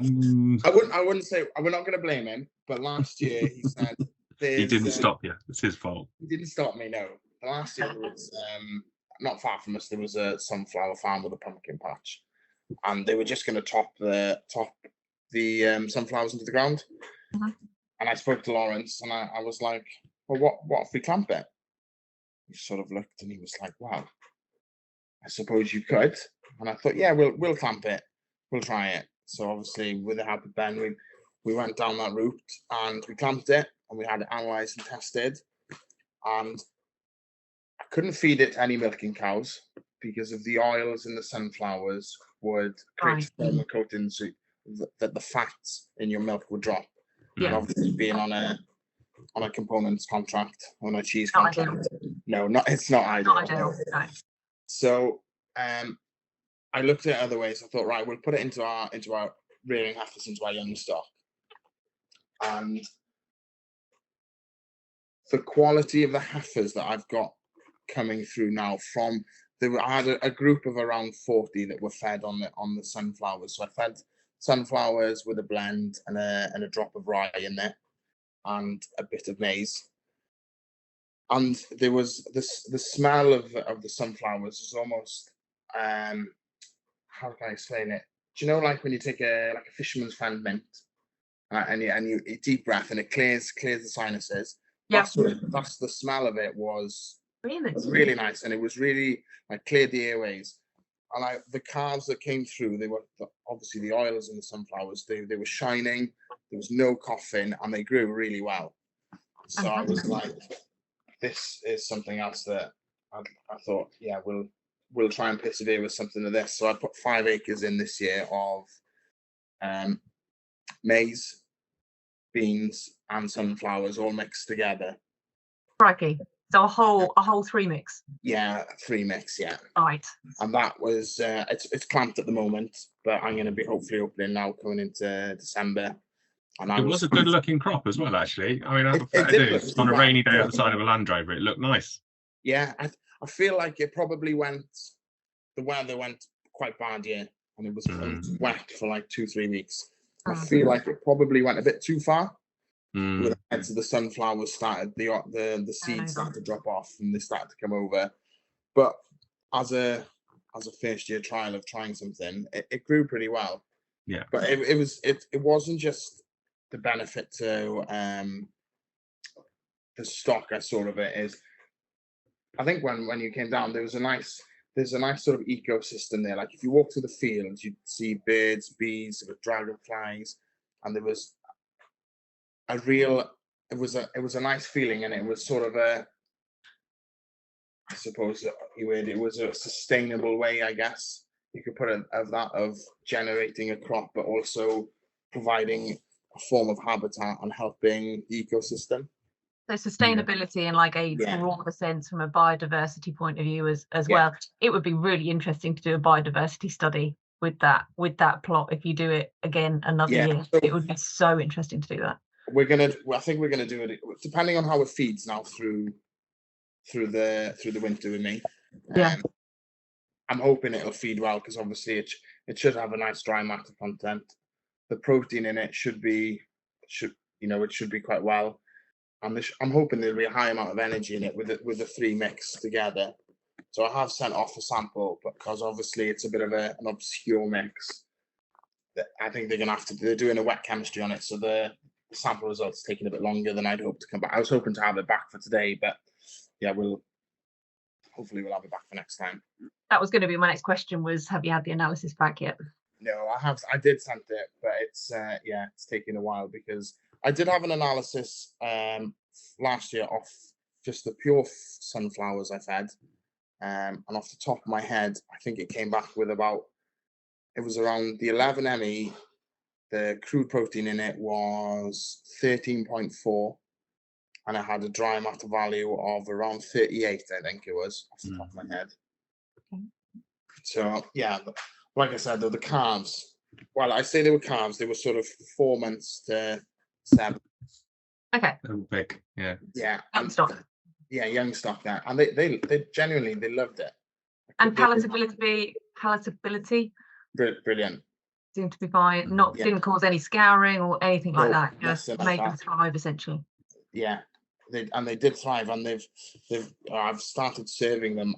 wouldn't say, we're not going to blame him, but last year he said he didn't stop you. It's his fault. He didn't stop me, no. The last year was not far from us. There was a sunflower farm with a pumpkin patch, and they were just going to top the sunflowers into the ground. And I spoke to Lawrence, and I was like, well, what if we clamp it? He sort of looked and he was like, wow, I suppose you could. And I thought, yeah, we'll clamp it. We'll try it. So obviously with the help of Ben, we went down that route and we clamped it, and we had it analysed and tested. And I couldn't feed it any milking cows because of the oils in the sunflowers would create thermal coatings so that the fats in your milk would drop. And obviously being on a components contract, on a cheese contract. It's not ideal. So I looked at other ways. I thought, right, we'll put it into our rearing heifers, into our young stock. And the quality of the heifers that I've got coming through now from I had a group of around 40 that were fed on the sunflowers. So I fed sunflowers with a blend and a drop of rye in there, and a bit of maize. And there was the smell of the sunflowers was almost, how can I explain it? Do you know, like when you take a fisherman's friend mint, and you deep breath and it clears the sinuses. Yeah. That's the smell of it was really, really nice, and it was really like cleared the airways. And the calves that came through, they were obviously the oils in the sunflowers. They were shining. There was no coughing, and they grew really well. So I was like, this is something else that I thought, yeah, we'll try and persevere with something of this. So I put 5 acres in this year of maize, beans, and sunflowers all mixed together. crikey. So a whole 3 mix. Yeah, 3 mix, yeah. Right. And that was it's clamped at the moment, but I'm going to be hopefully opening now coming into December. And it was a good looking crop as well, actually. I mean, on a rainy day at the side of a Land Rover, it looked nice. Yeah, I feel like it probably the weather went quite bad here, and it was wet for like 2-3 weeks. I feel like it probably went a bit too far. With the heads of the sunflowers started, the seeds started to drop off, and they started to come over. But as a first year trial of trying something, it grew pretty well. Yeah. But it wasn't just the benefit to the stock I saw of it. Is I think when you came down, there's a nice sort of ecosystem there. Like if you walk through the fields, you'd see birds, bees, dragonflies, and there was it was a nice feeling, and it was sort of I suppose it was a sustainable way, I guess you could put it, of generating a crop, but also providing a form of habitat and helping the ecosystem. So sustainability in like a broader sense from a biodiversity point of view as well. It would be really interesting to do a biodiversity study with that plot if you do it again another year. So it would be so interesting to do that. I think we're gonna do it depending on how it feeds now through the winter with me. I'm hoping it'll feed well, because obviously it should have a nice dry matter content. The protein in it should be quite well. And I'm hoping there'll be a high amount of energy in it with the 3 mix together. So I have sent off a sample, but because obviously it's a bit of an obscure mix, that I think they're doing a wet chemistry on it. So the sample results taking a bit longer than I'd hoped to come back. I was hoping to have it back for today, but yeah, hopefully we'll have it back for next time. That was going to be my next question, was have you had the analysis back yet? No, I did send it, but it's taking a while, because I did have an analysis last year off just the pure sunflowers I fed, and off the top of my head, I think it came back with it was around the 11 ME. The crude protein in it was 13.4, and I had a dry matter value of around 38, I think it was, off the top of my head. Okay. So yeah, like I said, though, the calves, well, I say they were calves, they were sort of 4 months to 7. Okay. Big, yeah. Yeah. Young stock. Yeah, young stock there. And they genuinely, they loved it. And palatability? Brilliant. Seemed to be fine. Didn't cause any scouring or anything like that. Just made them thrive, essentially. Yeah. They did thrive, and I've started serving them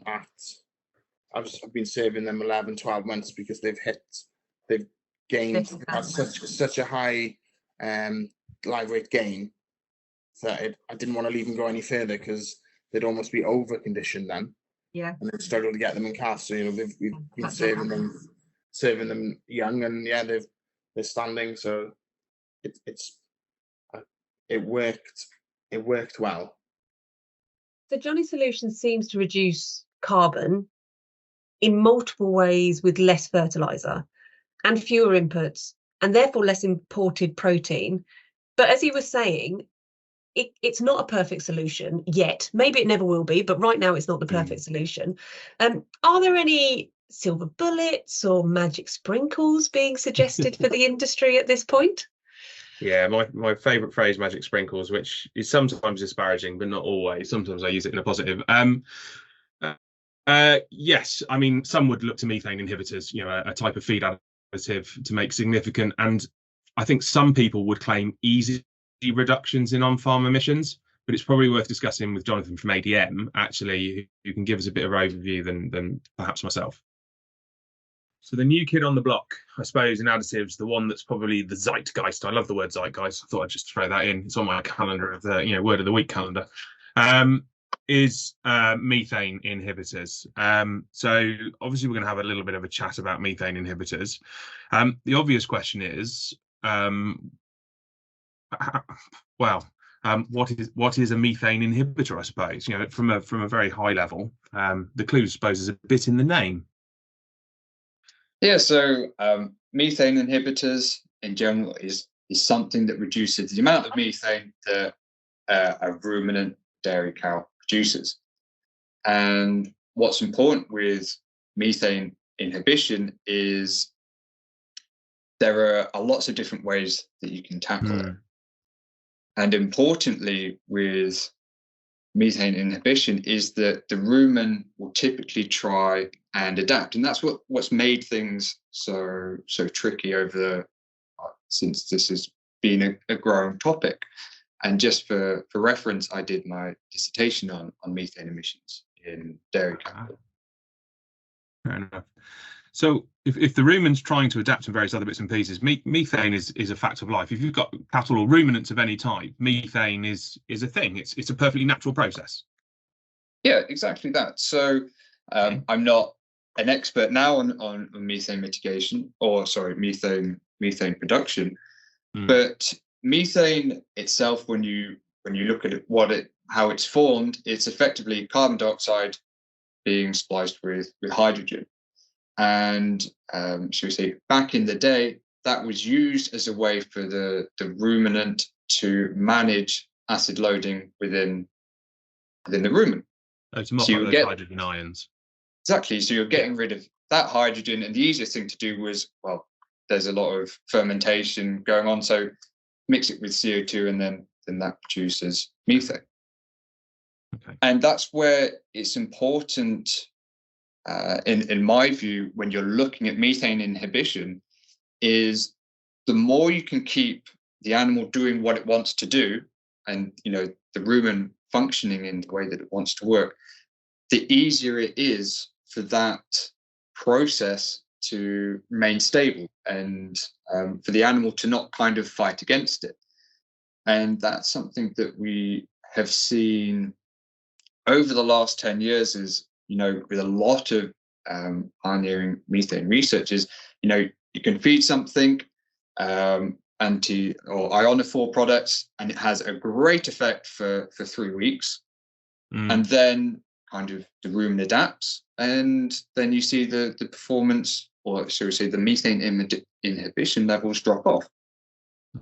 I've been serving them 11, 12 months, because they've gained such a high live weight gain that I didn't want to leave them go any further, because they'd almost be over conditioned then. Yeah. And they'd struggle to get them in calf. So we've been serving them young, and they're standing. So it worked well. So Johnny Solutions seems to reduce carbon in multiple ways with less fertilizer and fewer inputs, and therefore less imported protein. But as you were saying, it's not a perfect solution yet. Maybe it never will be, but right now it's not the perfect solution. Are there any silver bullets or magic sprinkles being suggested for the industry at this point? Yeah, my favourite phrase, magic sprinkles, which is sometimes disparaging, but not always. Sometimes I use it in a positive. Yes, I mean, some would look to methane inhibitors, a type of feed additive to make significant, and I think some people would claim easy reductions in on-farm emissions, but it's probably worth discussing with Jonathan from ADM, actually, who can give us a bit of overview than perhaps myself. So the new kid on the block, I suppose, in additives, the one that's probably the zeitgeist. I love the word zeitgeist. I thought I'd just throw that in. It's on my calendar of the, word of the week calendar. Is methane inhibitors. So obviously we're going to have a little bit of a chat about methane inhibitors. The obvious question is, what is a methane inhibitor? I suppose from a very high level. The clue, I suppose, is a bit in the name. Yeah, so methane inhibitors in general is something that reduces the amount of methane that a ruminant dairy cow produces. And what's important with methane inhibition is there are lots of different ways that you can tackle it. And importantly, with methane inhibition is that the rumen will typically try and adapt, and that's what's made things so tricky over since this has been a growing topic. And just for reference, I did my dissertation on methane emissions in dairy cattle. Fair enough. So if the rumen's trying to adapt to various other bits and pieces, methane is a fact of life. If you've got cattle or ruminants of any type, methane is a thing. It's a perfectly natural process. Yeah, exactly that. So I'm not an expert now on methane mitigation, or sorry, methane production, but methane itself, when you look at it, how it's formed, it's effectively carbon dioxide being spliced with hydrogen. And shall we say, back in the day, that was used as a way for the ruminant to manage acid loading within the rumen. Oh, to mop up those hydrogen ions. Exactly. So you're getting rid of that hydrogen, and the easiest thing to do was, well, there's a lot of fermentation going on, so mix it with CO2, and then that produces methane. Okay. And that's where it's important, in my view, when you're looking at methane inhibition, is the more you can keep the animal doing what it wants to do, and the rumen functioning in the way that it wants to work, the easier it is for that process to remain stable, and for the animal to not kind of fight against it. And that's something that we have seen over the last 10 years is, with a lot of pioneering methane research is, you can feed something, anti or ionophore products, and it has a great effect for 3 weeks. And then kind of the rumen adapts, and then you see the performance, or shall we say, the methane inhibition levels drop off.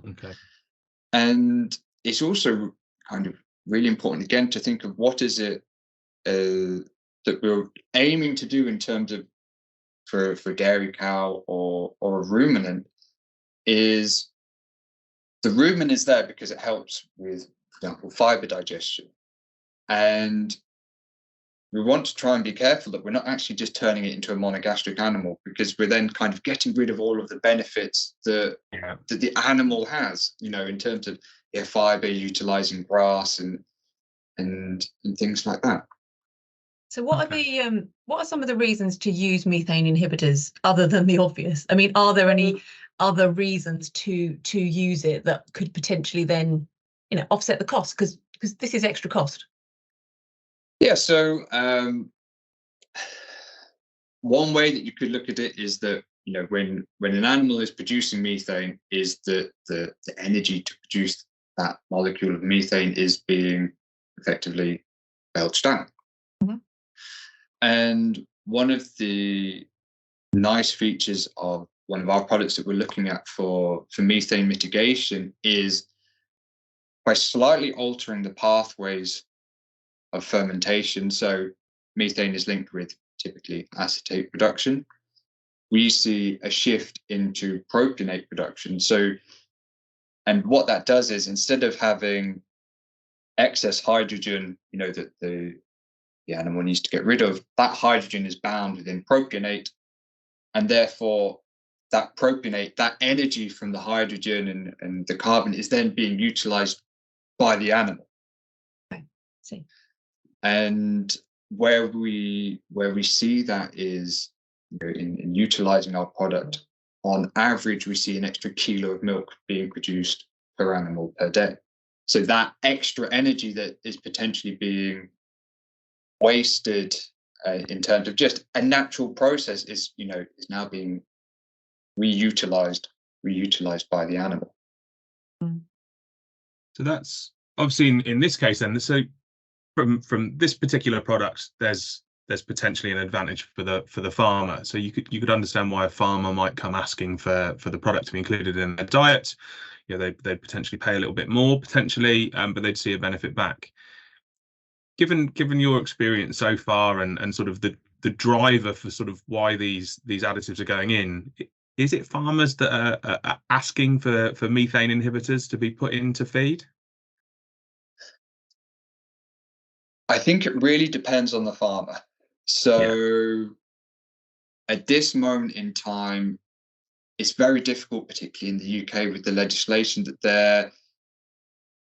Okay. And it's also kind of really important, again, to think of what is it that we're aiming to do in terms of for dairy cow or a ruminant. Is the rumen is there because it helps with, for example, fiber digestion, and we want to try and be careful that we're not actually just turning it into a monogastric animal, because we're then kind of getting rid of all of the benefits that the animal has, in terms of fiber, utilizing grass and things like that. So what are some of the reasons to use methane inhibitors other than the obvious? I mean, are there any other reasons to use it that could potentially then offset the cost, because this is extra cost? Yeah, so one way that you could look at it is that when an animal is producing methane, is that the energy to produce that molecule of methane is being effectively belched out. And one of the nice features of one of our products that we're looking at for methane mitigation is by slightly altering the pathways of fermentation. So methane is linked with typically acetate production. We see a shift into propionate production. So, and what that does is, instead of having excess hydrogen, that the the animal needs to get rid of, that hydrogen is bound within propionate, and therefore that propionate, that energy from the hydrogen and the carbon is then being utilized by the animal. Okay. See. And where we see that is, you know, in utilizing our product, on average, we see an extra kilo of milk being produced per animal per day. So that extra energy that is potentially being wasted in terms of just a natural process is, you know, is now being reutilized by the animal. So that's obviously in this case then. So from this particular product, there's potentially an advantage for the farmer. So you could understand why a farmer might come asking for the product to be included in their diet. You know, they'd potentially pay a little bit more potentially, but they'd see a benefit back. Given your experience so far and sort of the driver for sort of why these additives are going in, is it farmers that are asking for methane inhibitors to be put into feed? I think it really depends on the farmer. So at this moment in time, it's very difficult, particularly in the UK with the legislation, that their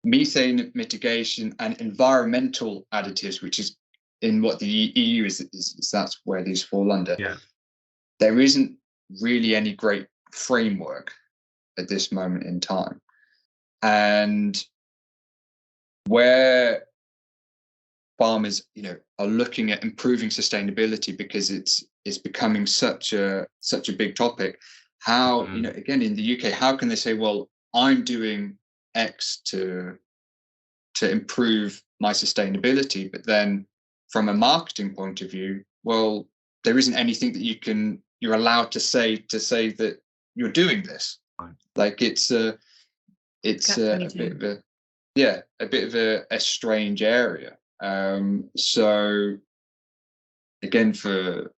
methane mitigation and environmental additives, which is in what the EU is that's where these fall under. Yeah. There isn't really any great framework at this moment in time. And where farmers, you know, are looking at improving sustainability because it's becoming such a big topic. How, you know, again, in the UK, how can they say, well, I'm doing X to improve my sustainability, but then from a marketing point of view, well, there isn't anything that you're allowed to say that you're doing this. Like it's a bit of a strange area. So again, for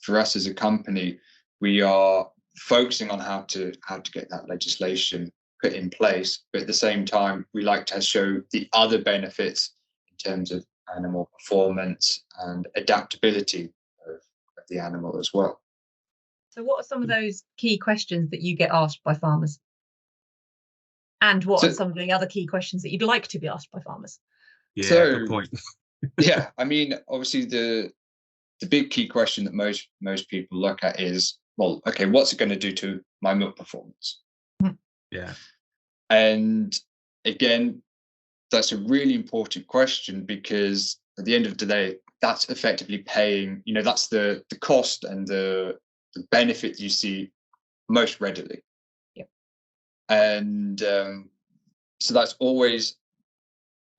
us as a company, we are focusing on how to get that legislation put in place, but at the same time, we like to show the other benefits in terms of animal performance and adaptability of the animal as well. So what are some of those key questions that you get asked by farmers? And what are some of the other key questions that you'd like to be asked by farmers? Yeah, good point. Yeah, I mean, obviously the big key question that most people look at is, well, okay, what's it going to do to my milk performance? Yeah. And again, that's a really important question, because at the end of the day, that's effectively paying, you know, that's the cost and the benefit you see most readily. Yeah. And so that's always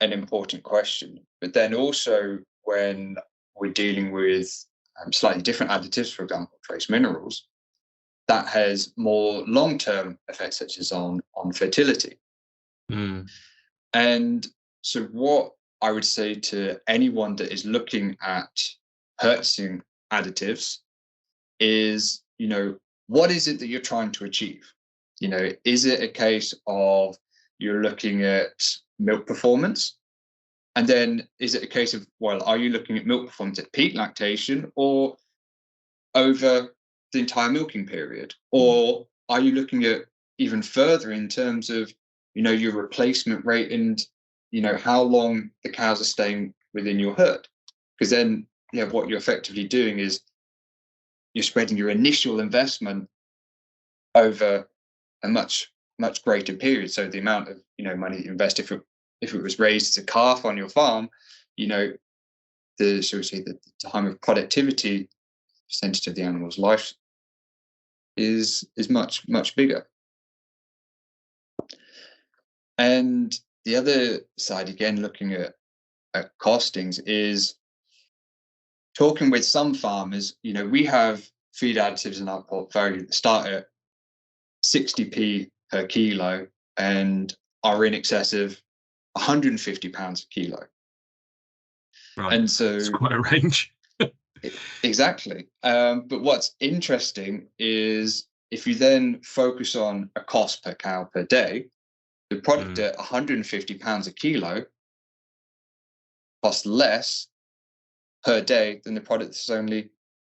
an important question. But then also when we're dealing with slightly different additives, for example, trace minerals, that has more long-term effects, such as on fertility. And so what I would say to anyone that is looking at purchasing additives is, you know, what is it that you're trying to achieve? You know, is it a case of you're looking at milk performance? And then is it a case of, well, are you looking at milk performance at peak lactation or over the entire milking period? Or are you looking at even further in terms of, you know, your replacement rate and, you know, how long the cows are staying within your herd? Because then, you know, what you're effectively doing is you're spreading your initial investment over a much greater period. So the amount of, you know, money that you invest, if it was raised as a calf on your farm, you know, the time of productivity percentage of the animal's life is much bigger. And the other side, again, looking at costings, is talking with some farmers. You know, we have feed additives in our portfolio that start at 60p per kilo and are in excess of £150 a kilo. Right. And so it's quite a range. Exactly. But what's interesting is if you then focus on a cost per cow per day, the product at £150 a kilo costs less per day than the product that's only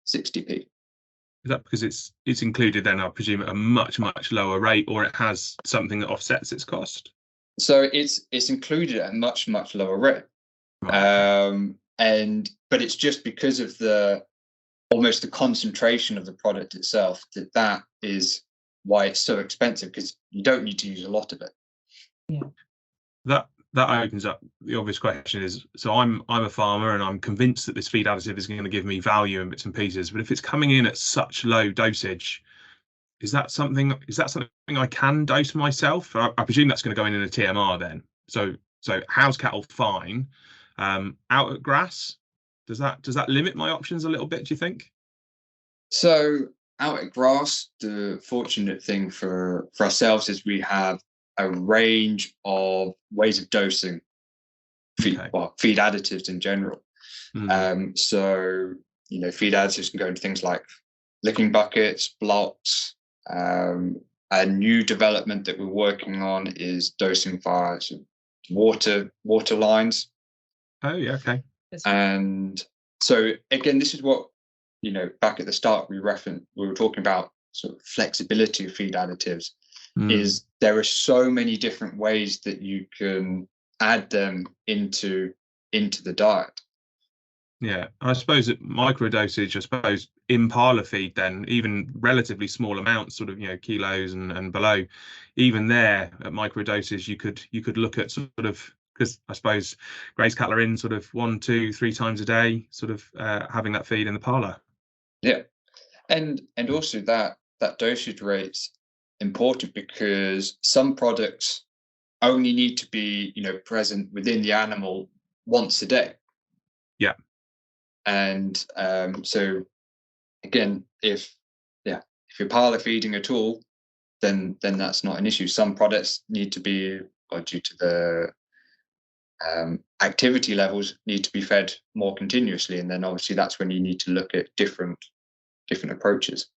60p. Is that because it's included then, I presume, at a much lower rate, or it has something that offsets its cost? So it's included at a much lower rate. Right. But it's just because of almost the concentration of the product itself that is why it's so expensive, because you don't need to use a lot of it. Yeah. That opens up the obvious question is, so I'm a farmer and I'm convinced that this feed additive is going to give me value in bits and pieces, but if it's coming in at such low dosage, is that something I can dose myself? I presume that's going to go in a TMR then. So house cattle, fine. Out at grass, does that limit my options a little bit, do you think? So out at grass, the fortunate thing for ourselves is we have a range of ways of dosing feed additives in general. So feed additives can go into things like licking buckets, blocks. A new development that we're working on is dosing via water lines. Oh yeah, okay. And so again, this is what back at the start we were talking about sort of flexibility of feed additives. Is there are so many different ways that you can add them into the diet. Yeah, I suppose that micro dosage, I suppose in parlour feed, then even relatively small amounts, sort of kilos and below, even there at micro dosage, you could look at sort of, because I suppose graze cattle are in sort of 1, 2, 3 times a day, sort of having that feed in the parlour. Yeah, and also that dosage rate's important because some products only need to be present within the animal once a day. Yeah. And so again, if you're parlour feeding at all, then that's not an issue. Some products need to be, or due to the activity levels, need to be fed more continuously, and then obviously that's when you need to look at different approaches.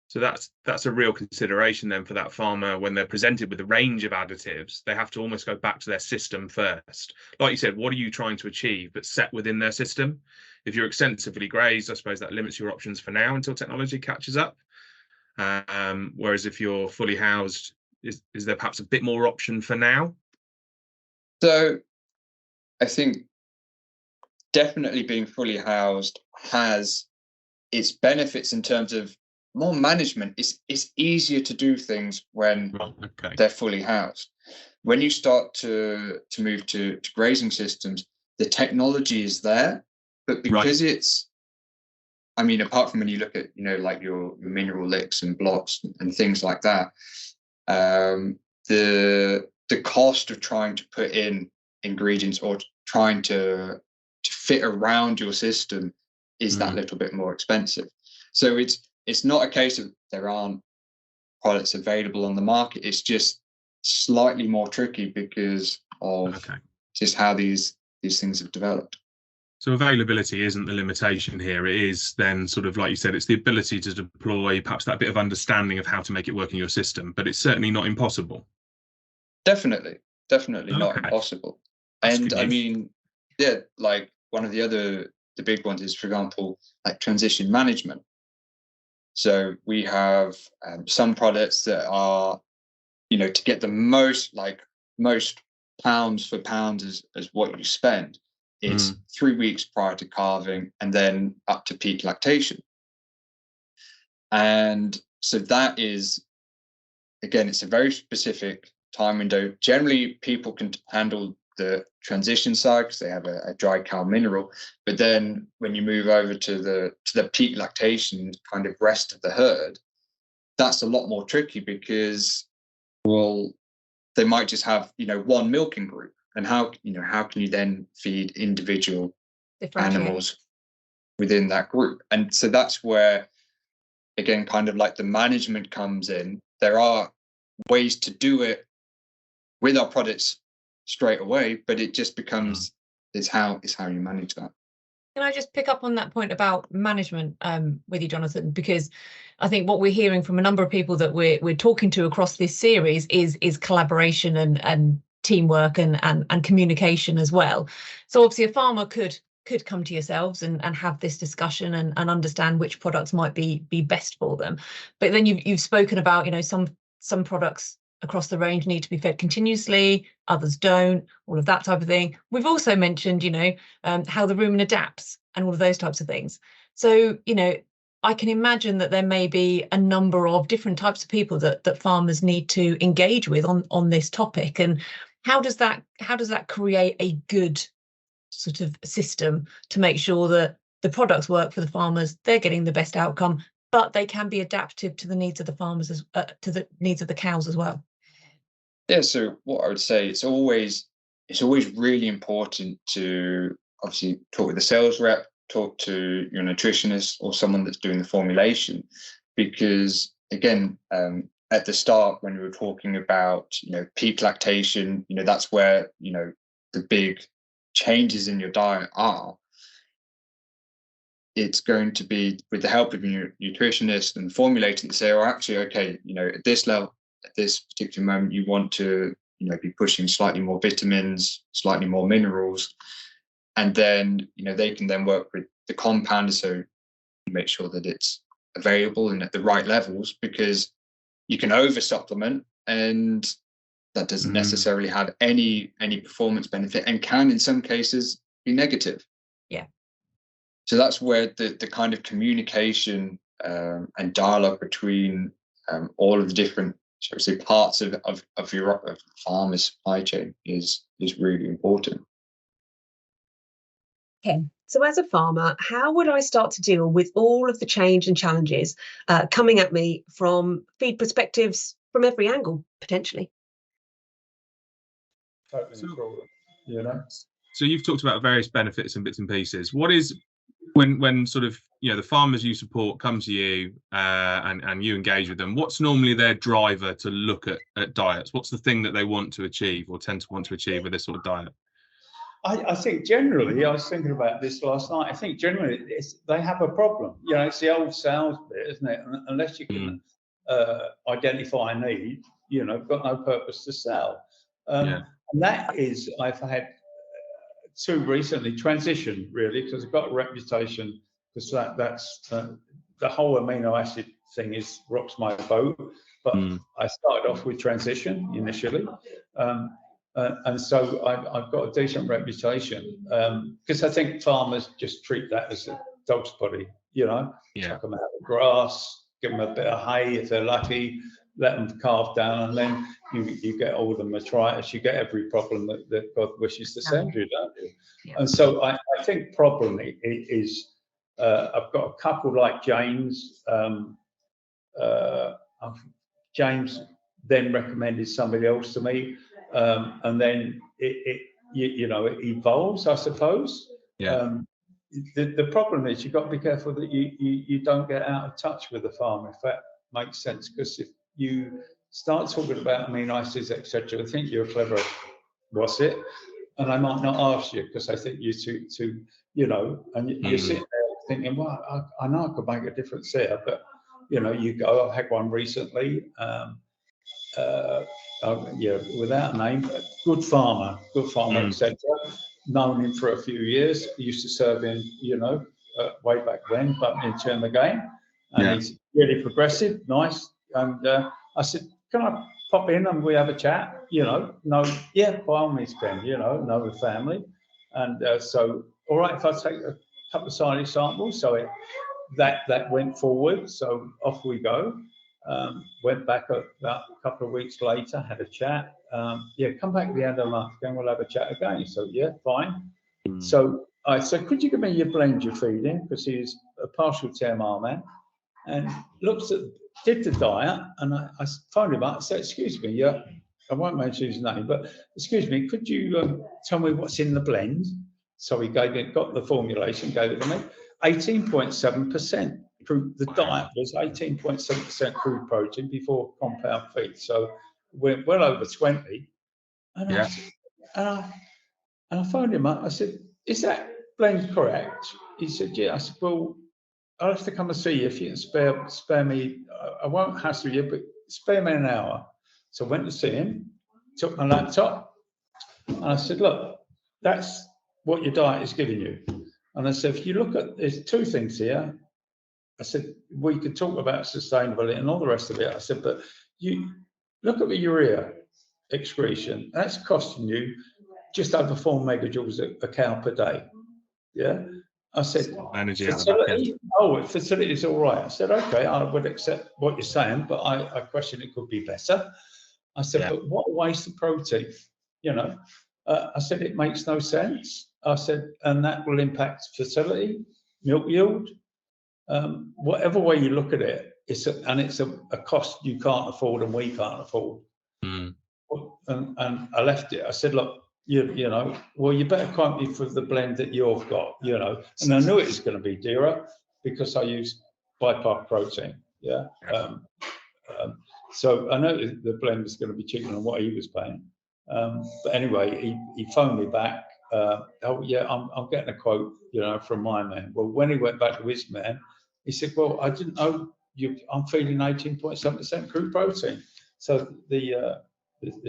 So that's a real consideration then for that farmer when they're presented with a range of additives. They have to almost go back to their system first. Like you said, what are you trying to achieve, but set within their system? If you're extensively grazed, I suppose that limits your options for now until technology catches up. Whereas if you're fully housed, is there perhaps a bit more option for now? So I think definitely being fully housed has its benefits in terms of more management. It's easier to do things when they're fully housed. When you start to move to grazing systems, the technology is there, but because it's, I mean, apart from when you look at like your mineral licks and blocks and things like that, the cost of trying to put in ingredients or trying to fit around your system is that little bit more expensive. So it's not a case of there aren't products available on the market. It's just slightly more tricky because of just how these things have developed. So availability isn't the limitation here. It is then sort of, like you said, it's the ability to deploy, perhaps that bit of understanding of how to make it work in your system, but it's certainly not impossible. Definitely not impossible. And I mean, like one of the big ones is, for example, like transition management. So we have some products that are, to get the most pounds for pounds as what you spend, it's 3 weeks prior to calving and then up to peak lactation. And so that is, again, it's a very specific time window. Generally, people can handle the transition side because they have a dry cow mineral, but then when you move over to the peak lactation kind of rest of the herd, that's a lot more tricky because, well, they might just have one milking group, and how can you then feed individual animals within that group? And so that's where, again, kind of like the management comes in. There are ways to do it with our products straight away, but it just becomes is how you manage that. Can I just pick up on that point about management with you, Jonathan? Because I think what we're hearing from a number of people that we're talking to across this series is collaboration and teamwork and communication as well. So obviously a farmer could could come to yourselves and have this discussion and understand which products might be best for them. But then you've spoken about, you know, some products across the range need to be fed continuously, others don't, all of that type of thing. We've also mentioned, you know, how the rumen adapts and all of those types of things. So, you know, I can imagine that there may be a number of different types of people that farmers need to engage with on this topic. And how does that create a good sort of system to make sure that the products work for the farmers, they're getting the best outcome, but they can be adaptive to the needs of the farmers, to the needs of the cows as well? Yeah, so what I would say, it's always really important to obviously talk with the sales rep, talk to your nutritionist or someone that's doing the formulation, because again, at the start when we were talking about, you know, peak lactation, you know, that's where, you know, the big changes in your diet are. It's going to be with the help of your nutritionist and formulator to say, oh, actually, okay, you know, at this level, at this particular moment, you want to, you know, be pushing slightly more vitamins, slightly more minerals, and then, you know, they can then work with the compounder so you make sure that it's available and at the right levels, because you can over supplement and that doesn't necessarily have any performance benefit and can in some cases be negative. Yeah. So that's where the kind of communication and dialogue between all of the different, shall we say, parts of your farmer's supply chain is really important. Okay, so as a farmer, how would I start to deal with all of the change and challenges coming at me from feed perspectives from every angle, potentially? You know? So you've talked about various benefits and bits and pieces. What is, when sort of, you know, the farmers you support come to you and you engage with them, what's normally their driver to look at diets? What's the thing that they want to achieve or tend to want to achieve with this sort of diet? I think generally, I was thinking about this last night, I think generally they have a problem. You know, it's the old sales bit, isn't it? Unless you can identify a need, you know, got no purpose to sell. And that is, I've had two recently, transition really, because I've got a reputation, because that's the whole amino acid thing rocks my boat. But I started off with transition initially. And so I've got a decent reputation, because I think farmers just treat that as a dog's body, you know, chuck them out of grass, give them a bit of hay if they're lucky, let them calve down, and then you get all the metritis, you get every problem that God wishes to send you, don't you? Yeah. And so I think problem is, I've got a couple like James. James then recommended somebody else to me. And then it evolves, I suppose. Yeah. The problem is you've got to be careful that you don't get out of touch with the farmer, if that makes sense. Because if you start talking about amino acids, etc., I think you're clever. What's it? And I might not ask you because I think you to you know, and you're sitting there thinking, well, I know I could make a difference there, but you know, you go. I've had one recently. Without a name, but good farmer, etc. Known him for a few years. He used to serve in, you know, way back when, but into the game, and he's really progressive, nice. And I said, "Can I pop in and we have a chat?" You know, no, yeah, by all means, Ben. You know the family, and so all right, if I take a couple of side samples, so that went forward. So off we go. Went back about a couple of weeks later, had a chat. Come back at the end of the month again, we'll have a chat again. So fine. So I said, could you give me your blend you're feeding? Because he's a partial TMR man. And did the diet, and I phoned him up and said, excuse me, I won't mention his name, but excuse me, could you tell me what's in the blend? So he got the formulation, gave it to me. 18.7%. The diet was 18.7% crude protein before compound feed. So we're well over 20. And I phoned him up. I said, is that blend correct? He said, yeah. I said, well, I'll have to come and see you if you can spare me. I won't hassle you, but spare me an hour. So I went to see him, took my laptop, and I said, look, that's what your diet is giving you. And I said, if you look at, there's two things here. I said, we could talk about sustainability and all the rest of it. I said, but you look at the urea excretion. That's costing you just over 4 megajoules a cow per day. Yeah. I said, energy facility, facility is all right. I said, okay, I would accept what you're saying, but I question it could be better. I said, but what a waste of protein, you know. I said, it makes no sense. I said, and that will impact facility, milk yield, whatever way you look at it. It's a cost you can't afford and we can't afford. Mm. And I left it. I said, look, you know, well, you better quote me for the blend that you've got, you know. And I knew it was going to be dearer because I use bypass protein. Yeah. So I know the blend was going to be cheaper than what he was paying. But anyway, he phoned me back. Oh yeah, I'm getting a quote, you know, from my man. Well, when he went back to his man, he said, well, I didn't know I'm feeding 18.7% crude protein. So the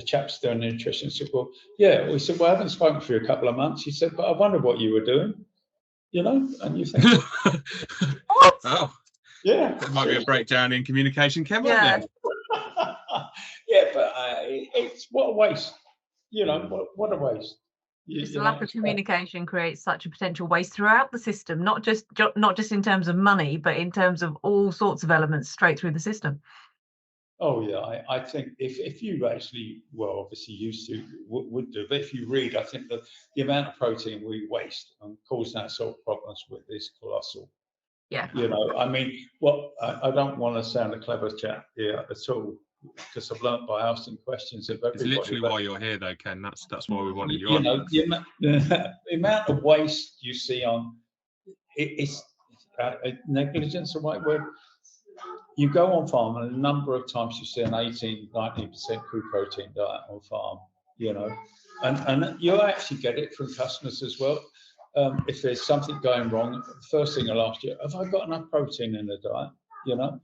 chap's doing the nutrition said, well, yeah. We said, well, I haven't spoken for you a couple of months. He said, but I wonder what you were doing, you know. And you think, oh, yeah, there might be a breakdown in communication, Ken. Yeah. Yeah, but it's what a waste, you know. What a waste. The lack of communication creates such a potential waste throughout the system, not just in terms of money, but in terms of all sorts of elements straight through the system. Oh yeah, I think if you actually, well, obviously used to would do, but if you read, I think the amount of protein we waste and causing that sort of problems with is colossal. Yeah. You know, I mean, well, I don't want to sound a clever chap here at all, because I've learnt by asking questions of everybody. It's literally why you're here, though, Ken. That's why we wanted you on. know, the amount of waste you see on it's negligence, the right word. You go on farm, and a number of times you see an 18-19% crude protein diet on farm. You know, and you actually get it from customers as well. If there's something going wrong, the first thing I'll ask you, have I got enough protein in the diet? You know.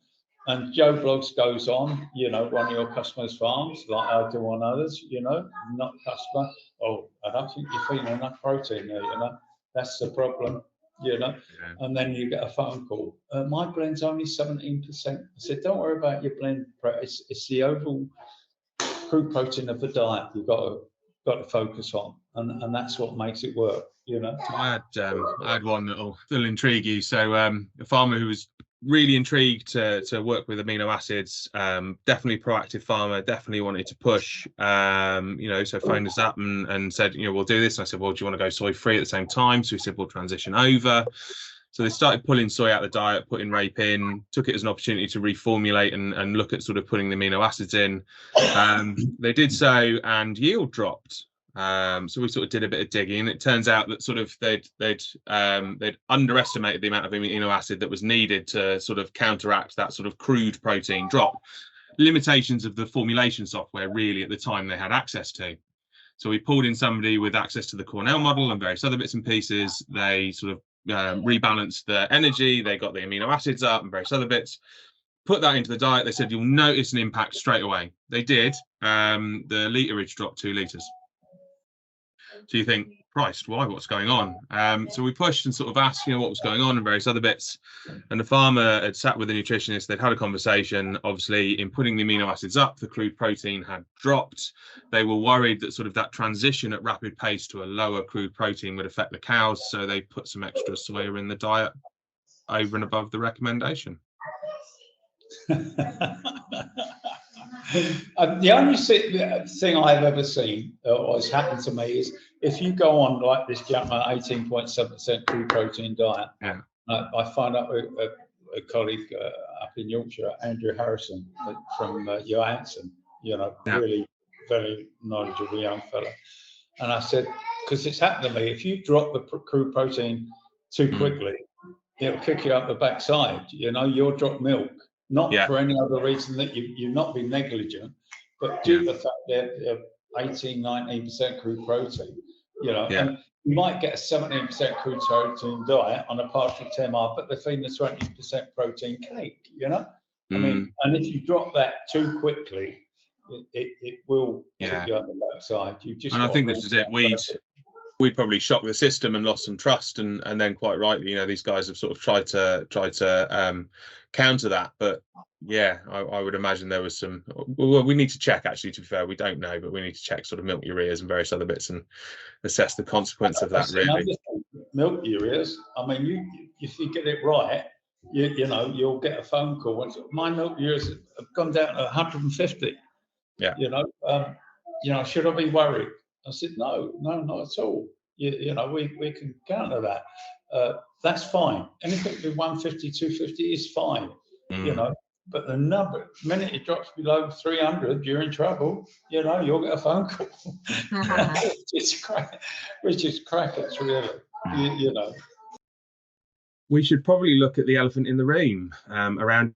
And Joe Blogs goes on, you know, one of your customers' farms, like I do on others, you know, not customer. Oh, I don't think you're feeding enough protein there, you know. That's the problem, you know. Yeah. And then you get a phone call. My blend's only 17%. I said, don't worry about your blend. It's the overall crude protein of the diet you've got to focus on, and that's what makes it work, you know. I had one that'll intrigue you. So a farmer who was really intrigued to work with amino acids, definitely proactive farmer, definitely wanted to push, you know, so phoned us up and said, you know, we'll do this. And I said, well, do you want to go soy free at the same time? So we said, we'll transition over. So they started pulling soy out of the diet, putting rape in, took it as an opportunity to reformulate and look at sort of putting the amino acids in. They did so, and yield dropped. So we sort of did a bit of digging. It turns out that sort of they'd underestimated the amount of amino acid that was needed to sort of counteract that sort of crude protein drop. Limitations of the formulation software really at the time they had access to. So we pulled in somebody with access to the Cornell model and various other bits and pieces. They sort of rebalanced the energy. They got the amino acids up and various other bits. Put that into the diet. They said you'll notice an impact straight away. They did. The literage dropped 2 litres. So you think, Christ, why? What's going on? So we pushed and sort of asked, you know, what was going on and various other bits. And the farmer had sat with the nutritionist. They'd had a conversation. Obviously, in putting the amino acids up, the crude protein had dropped. They were worried that sort of that transition at rapid pace to a lower crude protein would affect the cows. So they put some extra soya in the diet over and above the recommendation. The only thing I've ever seen or has happened to me is if you go on like this gentleman 18.7% crude protein diet. Yeah. I find out a colleague up in Yorkshire, Andrew Harrison from Johansson, you know, really very knowledgeable young fella. And I said, because it's happened to me, if you drop the crude protein too quickly, it'll kick you up the backside. You know, you'll drop milk. Not for any other reason that you've not been negligent, but due to the fact that 18-19% crude protein, you know, and you might get a 17% crude protein diet on a partial TMR, but they're feeding a 20% protein cake, you know. I mean, and if you drop that too quickly, it will kick you up the backside. You just. And I think this is it. we'd probably shocked the system and lost some trust, and then quite rightly, you know, these guys have sort of tried to counter that. But yeah, I would imagine there was some. Well, we need to check, actually, to be fair, we don't know, but we need to check sort of milk ureas and various other bits and assess the consequence of that, really. Milk ureas, I mean, if you get it right, you know, you'll get a phone call and my milk ureas have gone down to 150. Yeah. You know, should I be worried? I said, no, not at all. You know, we can counter that. That's fine. Anything with 150, 250 is fine. You know, but the minute it drops below 300, you're in trouble. You know, you'll get a phone call. which is crackers, really. You know. We should probably look at the elephant in the room around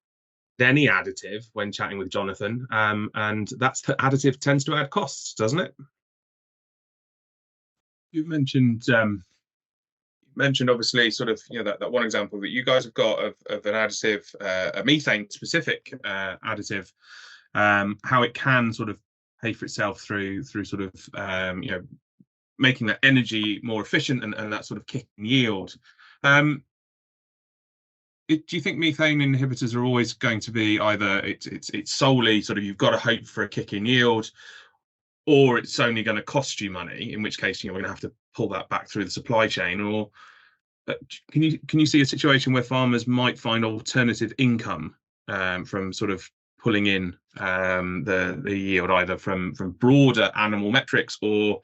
any additive when chatting with Jonathan, and that's that additive tends to add costs, doesn't it? You mentioned obviously sort of, you know, that one example that you guys have got of an additive, a methane specific additive, how it can sort of pay for itself through sort of you know, making that energy more efficient and that sort of kick in yield. Do you think methane inhibitors are always going to be either it's solely sort of you've got to hope for a kick in yield, or it's only going to cost you money, in which case, you know, we're going to have to pull that back through the supply chain? Or can you see a situation where farmers might find alternative income from sort of pulling in the yield, either from broader animal metrics, or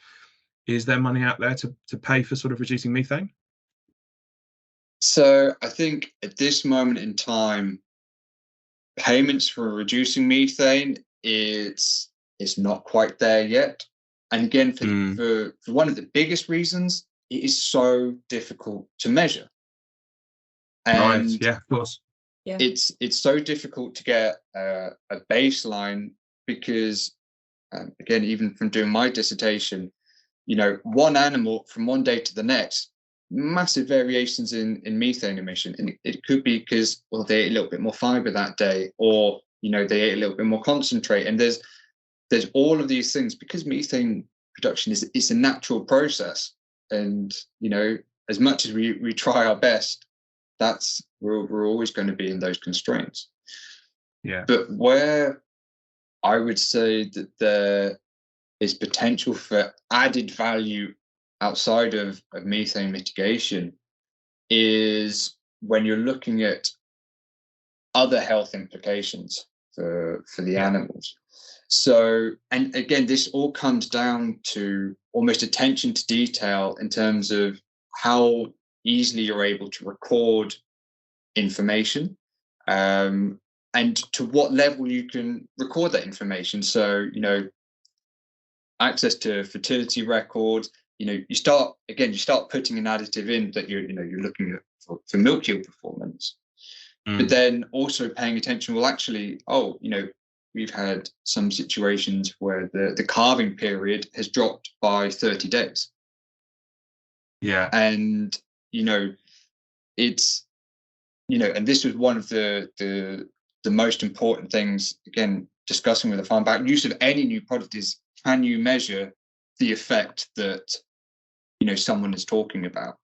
is there money out there to pay for sort of reducing methane? So I think at this moment in time, payments for reducing methane, it's not quite there yet. And again, for one of the biggest reasons, it is so difficult to measure. And right, yeah, of course. Yeah. It's so difficult to get a baseline because, again, even from doing my dissertation, you know, one animal from one day to the next, massive variations in methane emission. And it could be because, well, they ate a little bit more fiber that day, or, you know, they ate a little bit more concentrate. And there's all of these things, because methane production is a natural process. And, you know, as much as we try our best, we're always going to be in those constraints. Yeah. But where I would say that there is potential for added value outside of methane mitigation is when you're looking at other health implications for the animals. So, and again, this all comes down to almost attention to detail in terms of how easily you're able to record information, and to what level you can record that information. So, you know, access to fertility records, you know, you start putting an additive in that you're looking at for milk yield performance, but then also paying attention, well, actually, you know, we've had some situations where the calving period has dropped by 30 days. Yeah. And, you know, it's, you know, and this was one of the most important things, again, discussing with the farm back use of any new product is, can you measure the effect that, you know, someone is talking about?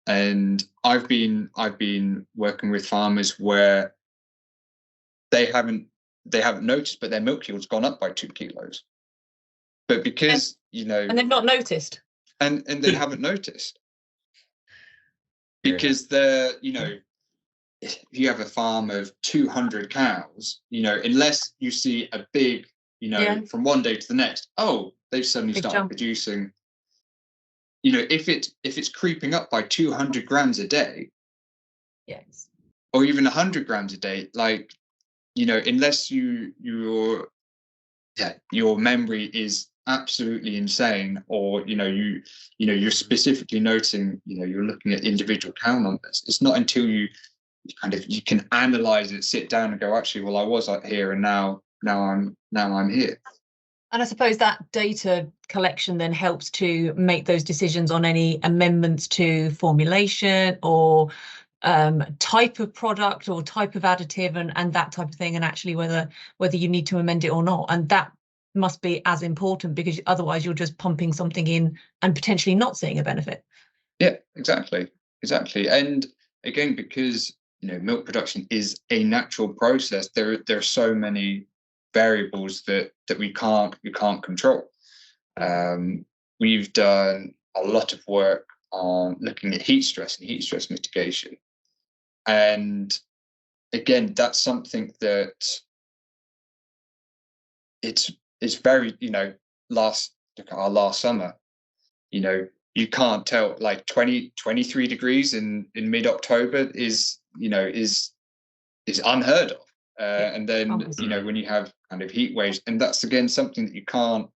And I've been working with farmers where they haven't noticed, but their milk yield's gone up by 2 kilos. But because, you know, and they've not noticed. And they haven't noticed. Because they're, you know, if you have a farm of 200 cows, you know, unless you see a big, you know, from one day to the next, they've suddenly started producing. You know, if it's creeping up by 200 grams a day, yes, or even 100 grams a day, like, you know, unless your memory is absolutely insane, or, you know, you're specifically noting, you know, you're looking at individual cow numbers. It's not until you can analyze it, sit down and go, actually, well, I was up here and now I'm here. And I suppose that data collection then helps to make those decisions on any amendments to formulation or type of product or type of additive and that type of thing, and actually whether you need to amend it or not. And that must be as important, because otherwise you're just pumping something in and potentially not seeing a benefit. Yeah, exactly. And again, because milk production is a natural process, there are so many variables that we can't control. We've done a lot of work on looking at heat stress and heat stress mitigation, and again, that's something that it's very, last summer, you can't tell, like 23 degrees in mid-October is unheard of. And then, when you have kind of heat waves, and that's again something that you can't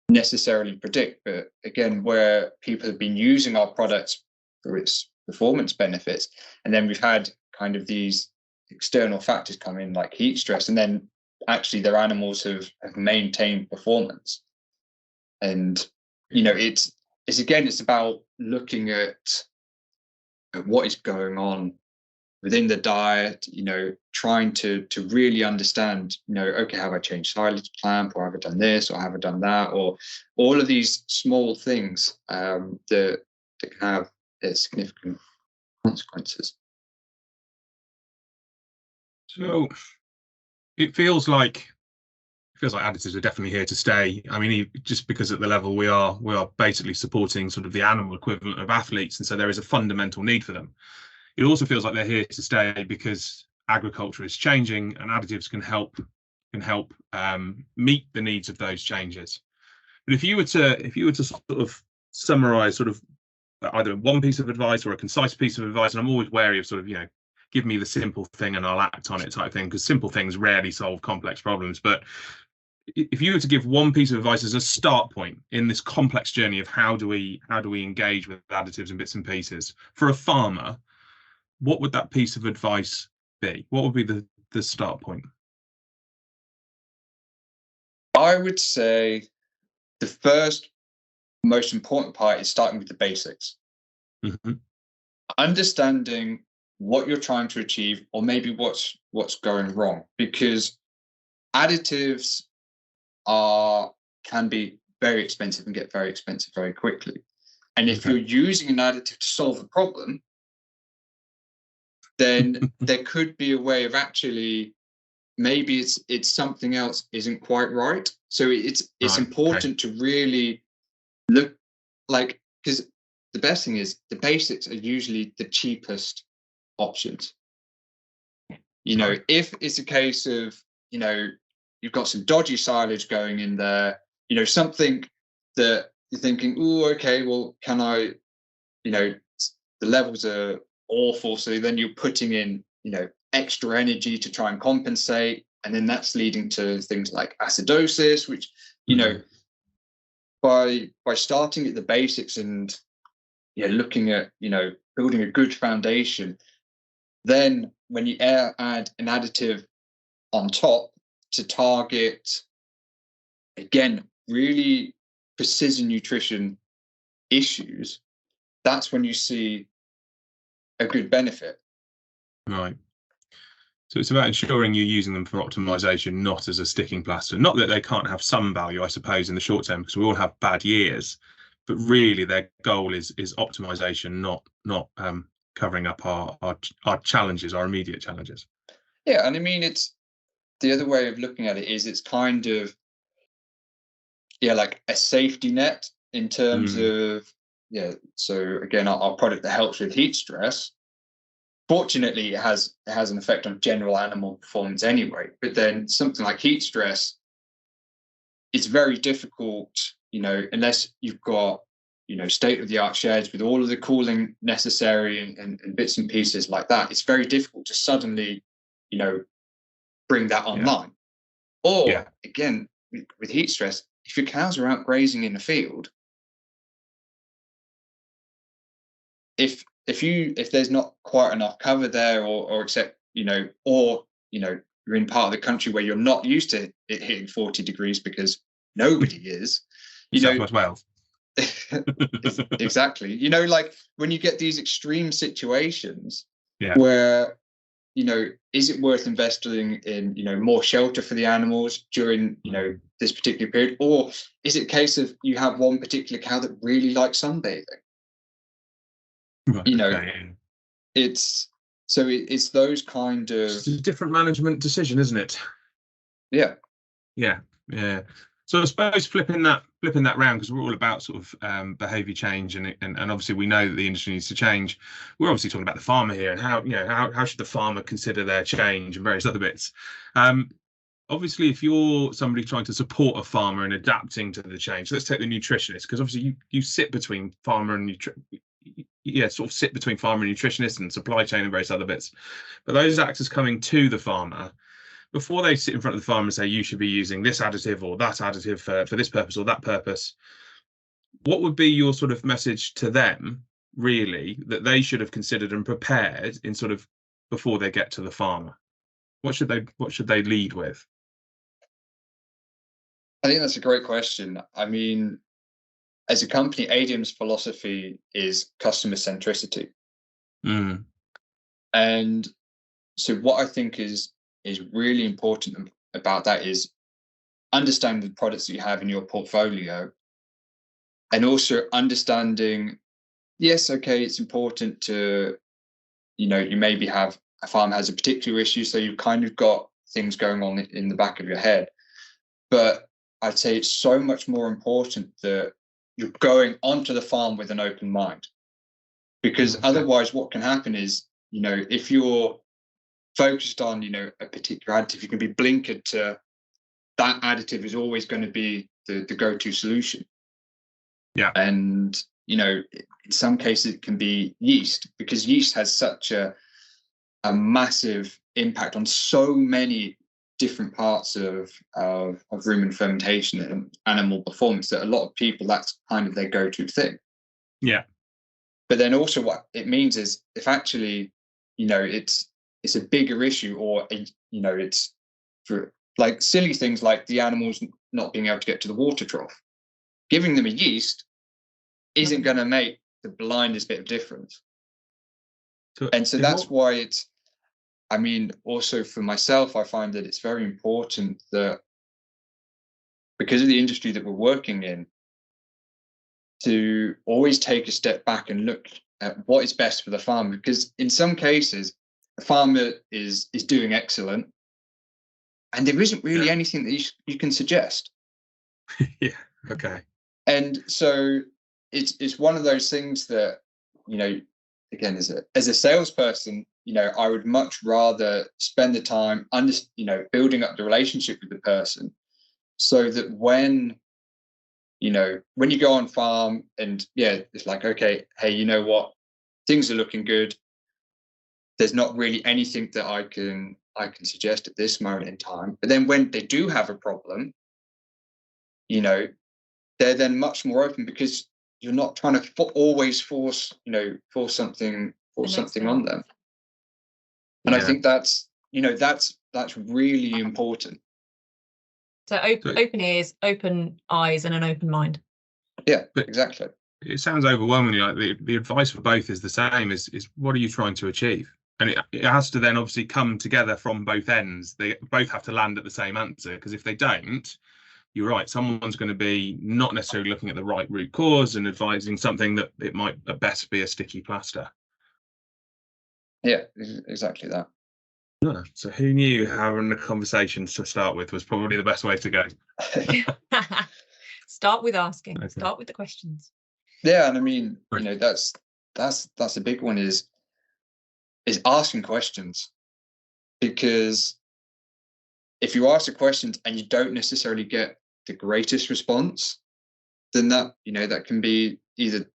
necessarily predict. But again, where people have been using our products for its performance benefits, and then we've had kind of these external factors come in, like heat stress, and then actually their animals have maintained performance. And it's about looking at what is going on within the diet, trying to really understand, okay, have I changed silage clamp, or have I done this, or have I done that, or all of these small things that can have significant consequences. So it feels like additives are definitely here to stay. I mean, just because at the level we are basically supporting sort of the animal equivalent of athletes, and so there is a fundamental need for them. It also feels like they're here to stay because agriculture is changing, and additives can help meet the needs of those changes. But if you were to sort of summarize sort of either one piece of advice or a concise piece of advice, and I'm always wary of sort of, give me the simple thing and I'll act on it type thing, because simple things rarely solve complex problems. But if you were to give one piece of advice as a start point in this complex journey of how do we engage with additives and bits and pieces for a farmer, what would that piece of advice be? What would be the start point? I would say the first most important part is starting with the basics. Mm-hmm. Understanding what you're trying to achieve, or maybe what's going wrong, because additives can be very expensive and get very expensive very quickly. And if you're using an additive to solve a problem, then there could be a way of actually, maybe it's something else isn't quite right. So it's important to really look, like, because the best thing is the basics are usually the cheapest options. If it's a case of, you've got some dodgy silage going in there, something that you're thinking, oh, okay, well, can I, the levels are awful, so then you're putting in extra energy to try and compensate, and then that's leading to things like acidosis, which by starting at the basics and looking at building a good foundation, then when you add an additive on top to target, again, really precision nutrition issues, that's when you see a good benefit. Right. So it's about ensuring you're using them for optimization, not as a sticking plaster. Not that they can't have some value, I suppose, in the short term, because we all have bad years, but really their goal is optimization, not covering up our challenges, our immediate challenges. Yeah, and I mean, it's the other way of looking at it is it's kind of like a safety net in terms of so again, our product that helps with heat stress, fortunately it has an effect on general animal performance anyway, but then something like heat stress, it's very difficult, unless you've got state-of-the-art sheds with all of the cooling necessary and bits and pieces like that. It's very difficult to suddenly bring that online. Or again, with heat stress, if your cows are out grazing in the field, if there's not quite enough cover there, or except you're in part of the country where you're not used to it hitting 40 degrees because nobody is, South West Wales. Exactly. Like when you get these extreme situations where is it worth investing in, more shelter for the animals during, this particular period? Or is it a case of you have one particular cow that really likes sunbathing? Right, okay. It's those kind of... It's a different management decision, isn't it? Yeah. Yeah. So I suppose flipping that round, because we're all about sort of behaviour change, and obviously we know that the industry needs to change. We're obviously talking about the farmer here, and how should the farmer consider their change and various other bits. Obviously, if you're somebody trying to support a farmer and adapting to the change, let's take the nutritionist, because obviously you sit between farmer and sit between farmer and nutritionist and supply chain and various other bits. But those actors coming to the farmer, before they sit in front of the farmer and say, you should be using this additive or that additive for this purpose or that purpose, what would be your sort of message to them, really, that they should have considered and prepared in sort of before they get to the farmer? What should they lead with? I think that's a great question. I mean, as a company, ADM's philosophy is customer centricity. And so what I think is really important about that is understanding the products that you have in your portfolio, and also understanding, yes, okay, it's important to, you maybe have a farm has a particular issue, so you've kind of got things going on in the back of your head. But I'd say it's so much more important that you're going onto the farm with an open mind, because otherwise what can happen is, if you're focused on, a particular additive, you can be blinkered to that additive is always going to be the go-to solution. Yeah. And, in some cases it can be yeast, because yeast has such a massive impact on so many different parts of rumen fermentation and animal performance that a lot of people, that's kind of their go-to thing. Yeah. But then also what it means is, if actually, it's a bigger issue, or it's for like silly things like the animals not being able to get to the water trough, giving them a yeast isn't going to make the blindest bit of difference. And so that's why it's, I mean, also for myself, I find that it's very important that, because of the industry that we're working in, to always take a step back and look at what is best for the farmer. Because in some cases, the farmer is doing excellent, and there isn't really anything that you can suggest. Yeah. Okay. And so it's one of those things that, again, as a salesperson, I would much rather spend the time building up the relationship with the person, so that when you go on farm and it's like, okay, hey, you know what, things are looking good. There's not really anything that I can suggest at this moment in time. But then when they do have a problem, they're then much more open, because you're not trying to always force something on them. And I think that's really important. So open ears, open eyes, and an open mind. Yeah, exactly. It sounds overwhelmingly like the advice for both is the same: is what are you trying to achieve? And it has to then obviously come together from both ends. They both have to land at the same answer, because if they don't, you're right, someone's going to be not necessarily looking at the right root cause and advising something that it might at best be a sticky plaster. Yeah, exactly that. So who knew having the conversations to start with was probably the best way to go? Start with asking. Okay. Start with the questions. Yeah, and I mean, that's a big one, is asking questions. Because if you ask the questions and you don't necessarily get the response, then that can be either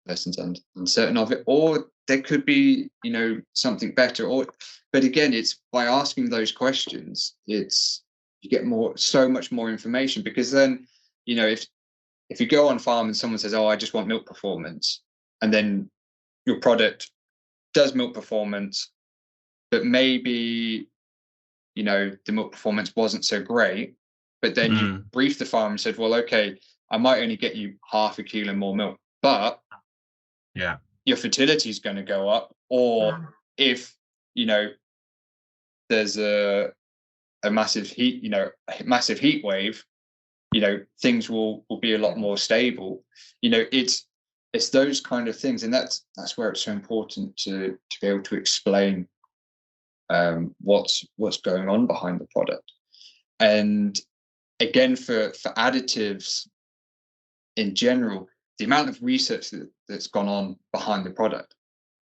lessons uncertain of it, or there could be something better. But again, it's by asking those questions, you get so much more information. Because then if you go on farm and someone says, oh, I just want milk performance, and then your product does milk performance, but maybe the milk performance wasn't so great, but then you briefed the farmer and said, well, okay, I might only get you half a kilo more milk, but your fertility is going to go up. Or if there's a massive heat, massive heat wave, things will be a lot more stable. It's those kind of things, and that's where it's so important to be able to explain what's going on behind the product. And again, for additives in general, the amount of research that's gone on behind the product.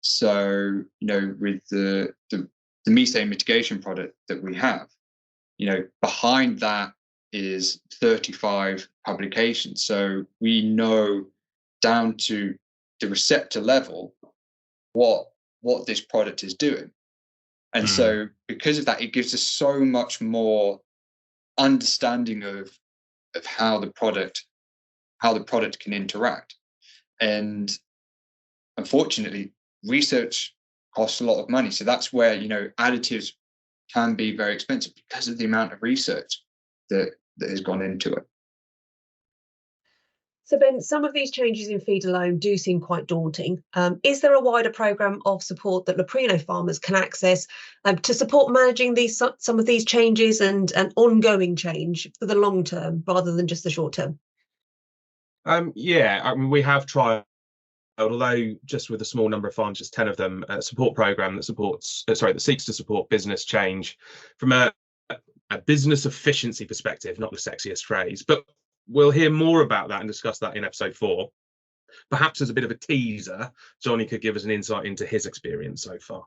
So, with the methane mitigation product that we have, behind that is 35 publications. So we know down to the receptor level what this product is doing. And so because of that, it gives us so much more understanding of how the product can interact. And unfortunately, research costs a lot of money. So that's where, additives can be very expensive because of the amount of research that has gone into it. So Ben, some of these changes in feed alone do seem quite daunting. Is there a wider programme of support that Leprino farmers can access to support managing some of these changes and ongoing change for the long term rather than just the short term? Yeah, I mean, we have tried, although just with a small number of farms, just 10 of them, a support program that seeks to support business change from a business efficiency perspective, not the sexiest phrase, but we'll hear more about that and discuss that in episode 4. Perhaps as a bit of a teaser, Johnny could give us an insight into his experience so far.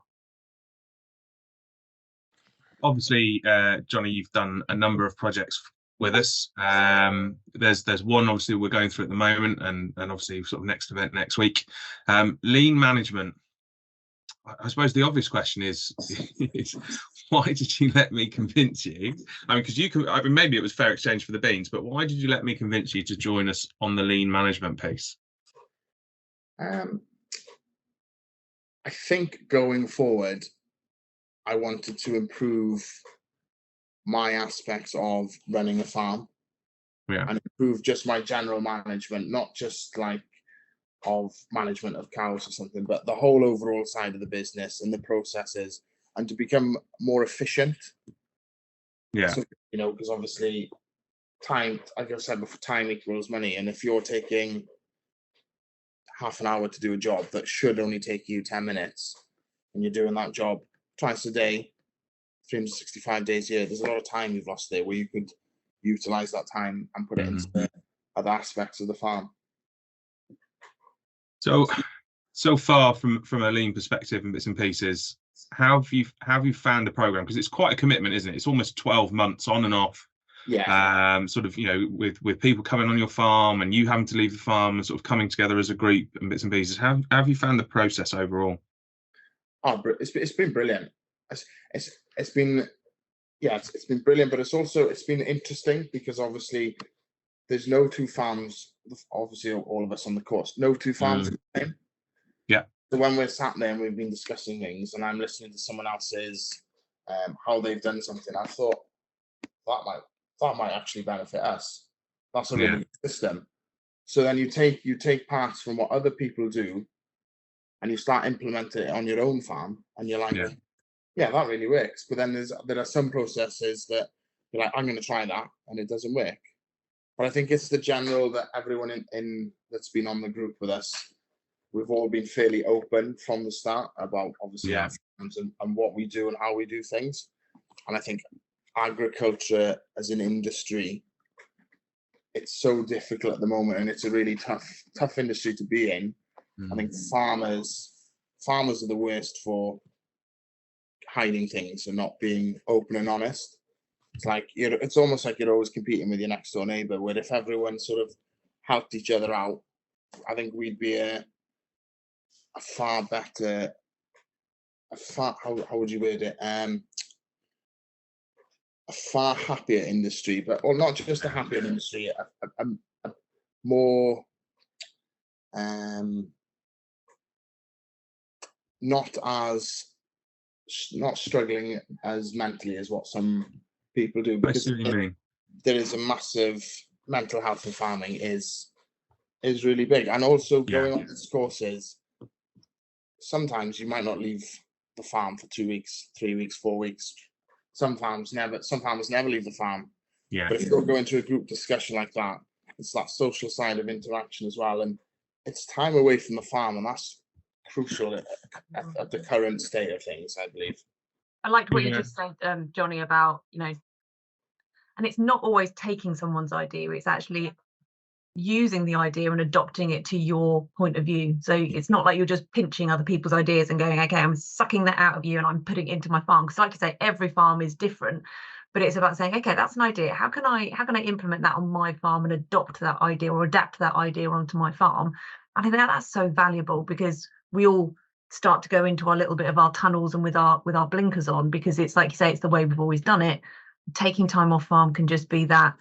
Obviously, Johnny, you've done a number of projects with us. There's one obviously we're going through at the moment, and obviously sort of next event next week. Lean management. I suppose the obvious question is why did you let me convince you? I mean, because maybe it was fair exchange for the beans, but why did you let me convince you to join us on the lean management piece? I think going forward, I wanted to improve my aspects of running a farm, and improve just my general management, not just like of management of cows or something, but the whole overall side of the business and the processes, and to become more efficient. Yeah. So, because obviously time, like I said before, time equals money. And if you're taking half an hour to do a job that should only take you 10 minutes, and you're doing that job twice a day, 365 days a year, there's a lot of time you've lost there where you could utilize that time and put it into other aspects of the farm. So far from a lean perspective and bits and pieces, how have you found the program? Because it's quite a commitment, isn't it? It's almost 12 months on and off. Yeah. Sort of, with people coming on your farm and you having to leave the farm and sort of coming together as a group and bits and pieces. How have you found the process overall? Oh, it's been brilliant. It's been brilliant, but it's been interesting because obviously there's no two farms. Obviously, all of us on the course, no two farms are the same. Yeah. So when we're sat there and we've been discussing things, and I'm listening to someone else's how they've done something, I thought that might actually benefit us. That's a really good system. So then you take parts from what other people do, and you start implementing it on your own farm, and you're like, yeah, that really works. But then there are some processes that you're like, I'm going to try that, and it doesn't work. But I think it's the general that everyone in that's been on the group with us, we've all been fairly open from the start about obviously our farms and what we do and how we do things. And I think agriculture as an industry, it's so difficult at the moment, and it's a really tough industry to be in. I think farmers are the worst for hiding things and not being open and honest. It's like it's almost like you're always competing with your next door neighbor, where if everyone sort of helped each other out, I think we'd be a far better, how would you word it? A far happier industry, but not just a happier industry, a more not struggling as mentally as what some people do, because there is a massive mental health in farming is really big. And also going on these courses, sometimes you might not leave the farm for 2 weeks, 3 weeks, 4 weeks, some farmers never leave the farm. Yeah. But if you go into a group discussion like that, it's that social side of interaction as well, and it's time away from the farm, and that's crucial at the current state of things, I believe. I liked what you just said, Johnny, about, you know, and it's not always taking someone's idea, it's actually using the idea and adopting it to your point of view. So it's not like you're just pinching other people's ideas and going, okay, I'm sucking that out of you and I'm putting it into my farm. Because like you say, every farm is different, but it's about saying, okay, that's an idea. How can I implement that on my farm and adopt that idea or adapt that idea onto my farm? I think that's so valuable, because we all start to go into our little bit of our tunnels and with our blinkers on, because it's like you say, it's the way we've always done it. Taking time off farm can just be that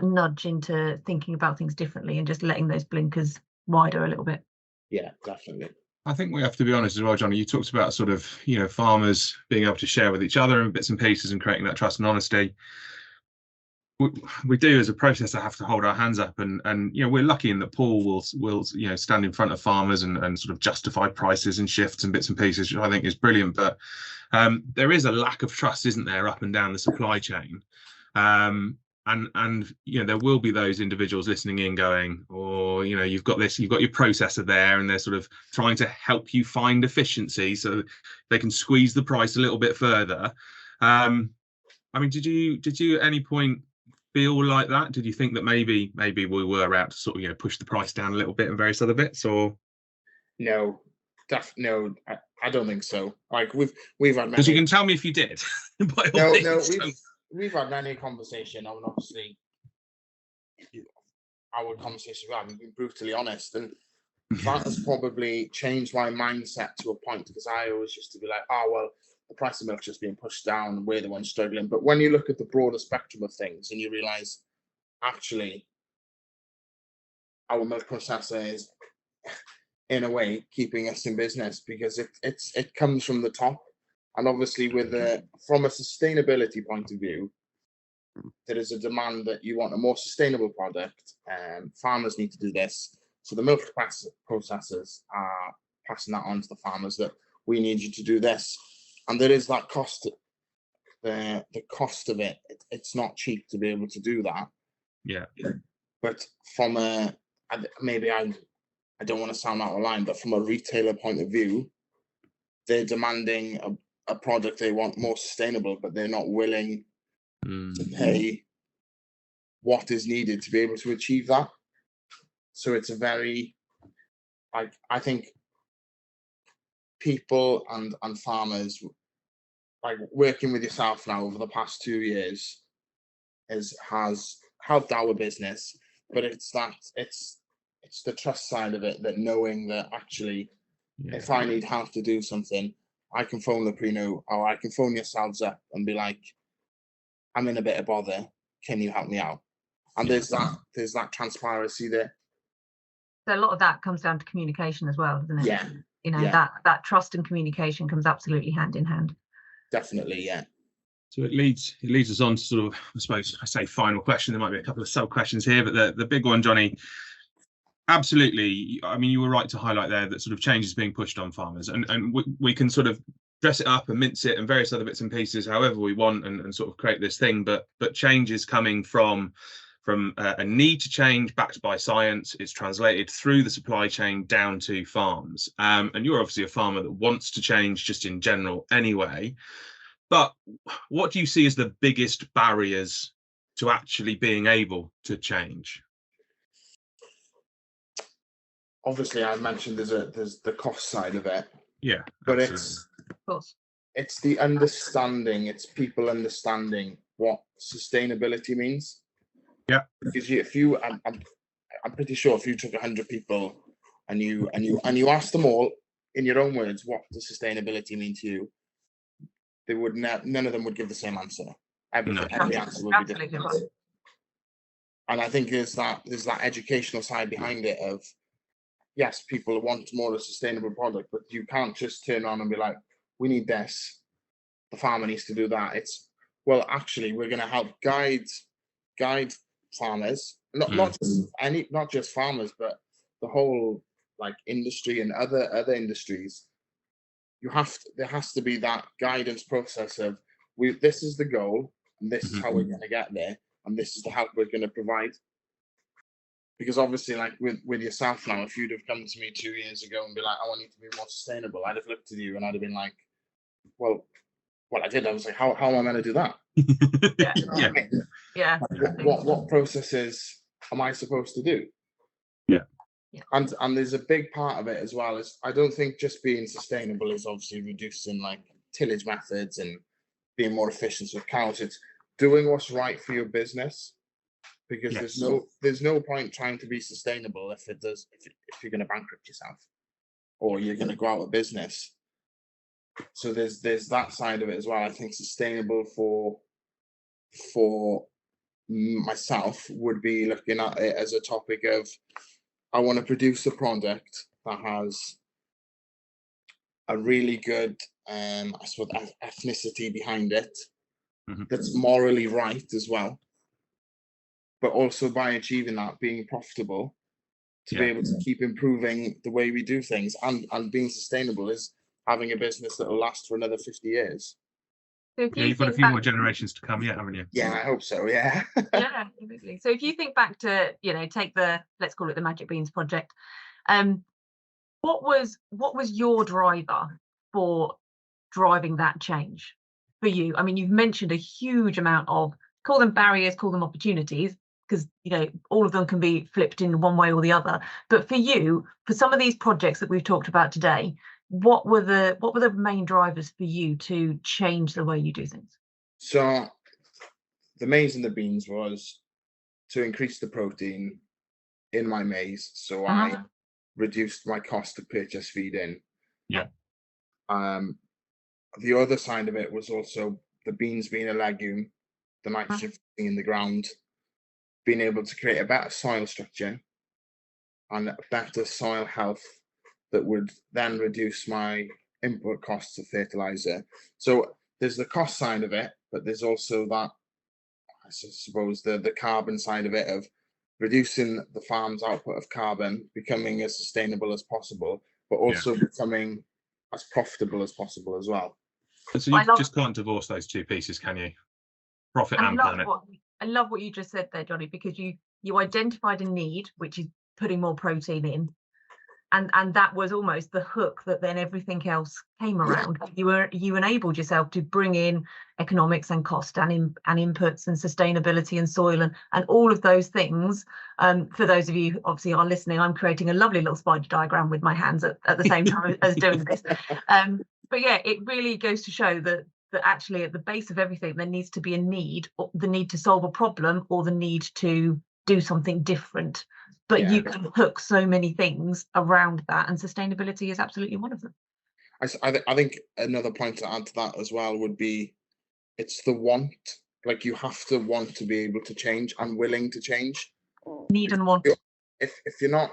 nudge into thinking about things differently and just letting those blinkers wider a little bit. Yeah, definitely. I think we have to be honest as well, Johnny. You talked about sort of, you know, farmers being able to share with each other and bits and pieces and creating that trust and honesty. We do, as a processor, have to hold our hands up, and you know, we're lucky in that Paul will you know, stand in front of farmers and sort of justify prices and shifts and bits and pieces, which I think is brilliant. But there is a lack of trust, isn't there, up and down the supply chain. And you know, there will be those individuals listening in going, or you know, you've got your processor there, and they're sort of trying to help you find efficiency so they can squeeze the price a little bit further. I mean, did you at any point feel like that? Did you think that maybe we were out to sort of, you know, push the price down a little bit and various other bits, or? No, I don't think so. Like we've had, because you can tell me if you did. We've had many conversation, and obviously our conversation with them, been brutally honest, and that has probably changed my mindset to a point, because I always used to be like, oh well, the price of milk's just being pushed down, we're the ones struggling. But when you look at the broader spectrum of things and you realize actually our milk processor is in a way keeping us in business, because it comes from the top. And obviously from a sustainability point of view, there is a demand that you want a more sustainable product, and farmers need to do this. So the milk processors are passing that on to the farmers, that we need you to do this. And there is that cost, the cost of it. It's not cheap to be able to do that. Yeah. But from maybe I don't want to sound out of line, but from a retailer point of view, they're demanding a product they want more sustainable, but they're not willing to pay what is needed to be able to achieve that. So it's a very, I think people and farmers, like working with yourself now over the past 2 years, has helped our business. But it's the trust side of it, that knowing that actually, if I need help to do something, I can phone Leprino, or I can phone yourselves up and be like, I'm in a bit of bother, can you help me out? And there's that transparency there. So a lot of that comes down to communication as well, doesn't it? Yeah. You know, that trust and communication comes absolutely hand in hand. Definitely, yeah. So it leads us on to sort of, I suppose, I say final question. There might be a couple of sub questions here, but the big one, Johnny, absolutely. I mean, you were right to highlight there that sort of change is being pushed on farmers, and we can sort of dress it up and mince it and various other bits and pieces however we want, and sort of create this thing. But change is coming from a need to change, backed by science. It's translated through the supply chain down to farms. And you're obviously a farmer that wants to change just in general anyway. But what do you see as the biggest barriers to actually being able to change? Obviously, I mentioned there's the cost side of it. Yeah, but absolutely. it's the understanding. It's people understanding what sustainability means. Yeah, because I'm pretty sure if you took 100 people and you asked them all in your own words, what does sustainability mean to you, they would none of them would give the same answer. Every answer would be different. Right. And I think there's that educational side behind it of, yes, people want more of a sustainable product, but you can't just turn on and be like, we need this, the farmer needs to do that. It's, well, actually, we're going to help guide farmers, not just farmers, but the whole like industry and other industries. There has to be that guidance process of, this is the goal, and this is how we're going to get there, and this is the help we're going to provide. Because obviously, like with yourself now, if you'd have come to me 2 years ago and be like, I want you to be more sustainable, I'd have looked at you and I'd have been like, well, what I did, I was like, how am I going to do that? Yeah. You know what I mean? Yeah. What processes am I supposed to do? Yeah. And there's a big part of it as well, is I don't think just being sustainable is obviously reducing like tillage methods and being more efficient with cows. It's doing what's right for your business, because there's no point trying to be sustainable if you're going to bankrupt yourself or you're going to go out of business. So there's that side of it as well. I think sustainable for myself would be looking at it as a topic of, I want to produce a product that has a really good I suppose ethnicity behind it, that's morally right as well, but also by achieving that, being profitable, to be able to keep improving the way we do things, and being sustainable is having a business that will last for another 50 years. So you've got a few more generations to come yet, haven't you? Yeah, I hope so. Yeah. Yeah, absolutely. So if you think back to, take let's call it the Magic Beans project, what was your driver for driving that change for you? I mean, you've mentioned a huge amount of, call them barriers, call them opportunities, because all of them can be flipped in one way or the other. But for you, for some of these projects that we've talked about today, what were the main drivers for you to change the way you do things? So the maize and the beans was to increase the protein in my maize, so I reduced my cost to purchase feed in. Yeah. The other side of it was also the beans being a legume, the nitrogen in the ground, being able to create a better soil structure and better soil health that would then reduce my input costs of fertilizer. So there's the cost side of it, but there's also that, I suppose, the carbon side of it, of reducing the farm's output of carbon, becoming as sustainable as possible, but also becoming as profitable as possible as well. So you just can't divorce those two pieces, can you? Profit and planet. I love what you just said there, Johnny, because you identified a need, which is putting more protein in, and that was almost the hook that then everything else came around. You enabled yourself to bring in economics and cost and inputs and sustainability and soil and all of those things. For those of you who obviously are listening, I'm creating a lovely little spider diagram with my hands at the same time as doing this. But yeah, it really goes to show that actually at the base of everything there needs to be a need, or the need to solve a problem, or the need to do something different. But you can hook so many things around that, and sustainability is absolutely one of them. I think another point to add to that as well would be, it's the want. Like, you have to want to be able to change and willing to change. Need and want. If you're not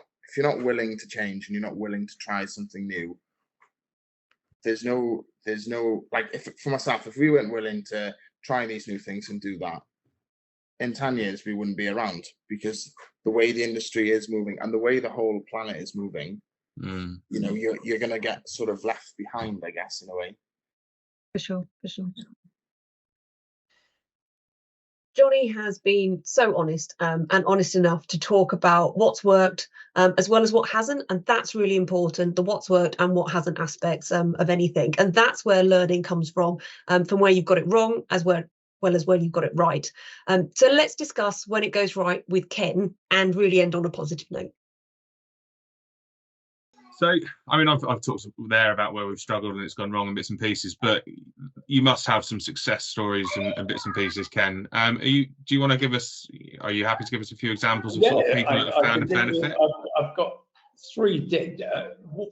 willing to change and you're not willing to try something new, there's no like, if for myself, if we weren't willing to try these new things and do that, in 10 years we wouldn't be around, because the way the industry is moving and the way the whole planet is moving, you're going to get sort of left behind, I guess, in a way. For sure. Johnny has been so honest and honest enough to talk about what's worked as well as what hasn't, and that's really important, the what's worked and what hasn't aspects of anything, and that's where learning comes from where you've got it wrong as well as where you've got it right. So let's discuss when it goes right with Ken and really end on a positive note. So, I mean, I've talked there about where we've struggled and it's gone wrong in bits and pieces, but you must have some success stories and bits and pieces, Ken. Are you happy to give us a few examples of sort of people that have found a benefit? I've got three.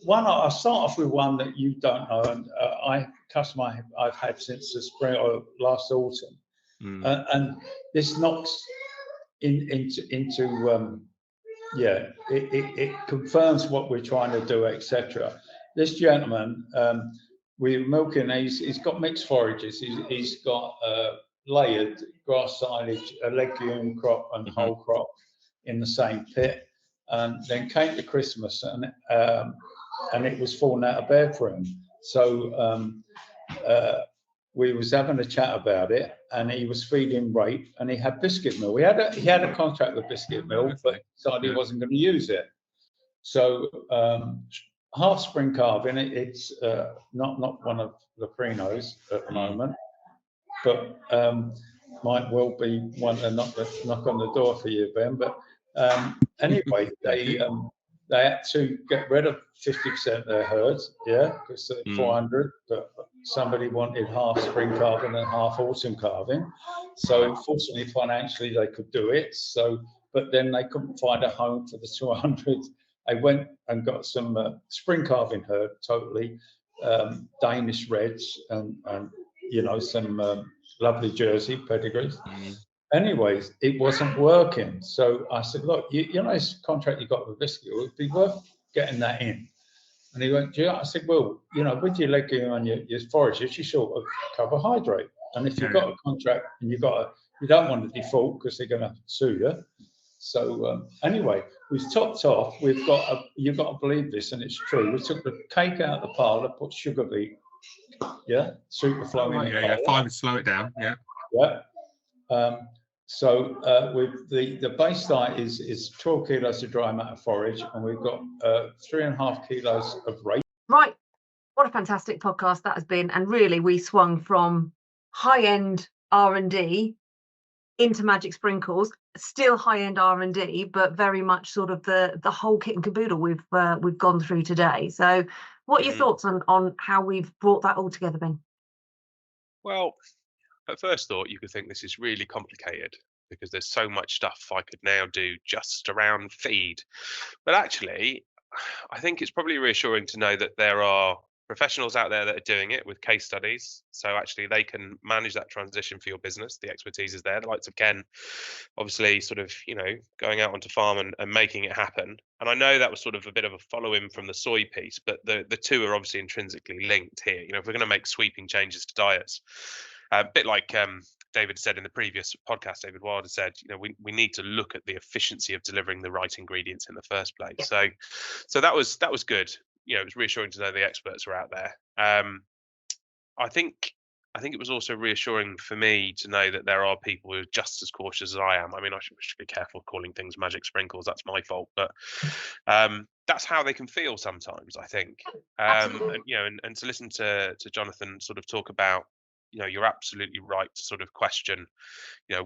One, I'll start off with one that you don't know, and customer I've had since the spring or last autumn, and this knocks into it confirms what we're trying to do, etc. This gentleman, we're milking, he's got mixed forages. He's got layered grass silage, a legume crop and whole crop in the same pit. And then came to Christmas, and it was falling out of bed for him. So we was having a chat about it, and he was feeding rape, and he had biscuit meal. He had a contract with biscuit meal, but decided he wasn't going to use it. So half spring calving, it's not one of Leprino's at the moment, but might well be one to knock on the door for you, Ben. But anyway, they had to get rid of 50% of their herds, because 400, but somebody wanted half spring calving and half autumn calving. So fortunately, financially, they could do it. So, but then they couldn't find a home for the 200. They went and got some spring calving herd, totally Danish Reds and some lovely Jersey pedigrees. Anyways, it wasn't working. So I said, look, you know this contract you got with Biscuit, it would be worth getting that in. And he went, yeah. I said, well, with your legume and your forages, you sort of carbohydrate. And if you've got a contract and you don't want to default because they're going to sue you. So anyway, we've topped off. You've got to believe this, and it's true. We took the cake out of the parlour, put sugar beet, superflow in the parlour. 5 and slow it down, So with the base diet is 12 kilos of dry matter forage, and we've got 3.5 kilos of rape. Right, what a fantastic podcast that has been, and really we swung from high-end R&D into magic sprinkles, still high-end R&D, but very much sort of the whole kit and caboodle we've gone through today. So what are your thoughts on how we've brought that all together, Ben? Well, at first thought, you could think this is really complicated because there's so much stuff I could now do just around feed. But actually, I think it's probably reassuring to know that there are professionals out there that are doing it with case studies. So actually they can manage that transition for your business. The expertise is there. The likes of Ken, obviously sort of, going out onto farm and making it happen. And I know that was sort of a bit of a follow-in from the soy piece, but the two are obviously intrinsically linked here. If we're going to make sweeping changes to diets, a bit like David said in the previous podcast, David Wilder said, we need to look at the efficiency of delivering the right ingredients in the first place. Yeah. So that was good. It was reassuring to know the experts were out there. I think it was also reassuring for me to know that there are people who are just as cautious as I am. I mean, I should be careful calling things magic sprinkles. That's my fault, but that's how they can feel sometimes, I think. And to listen to Jonathan sort of talk about, you're absolutely right to sort of question,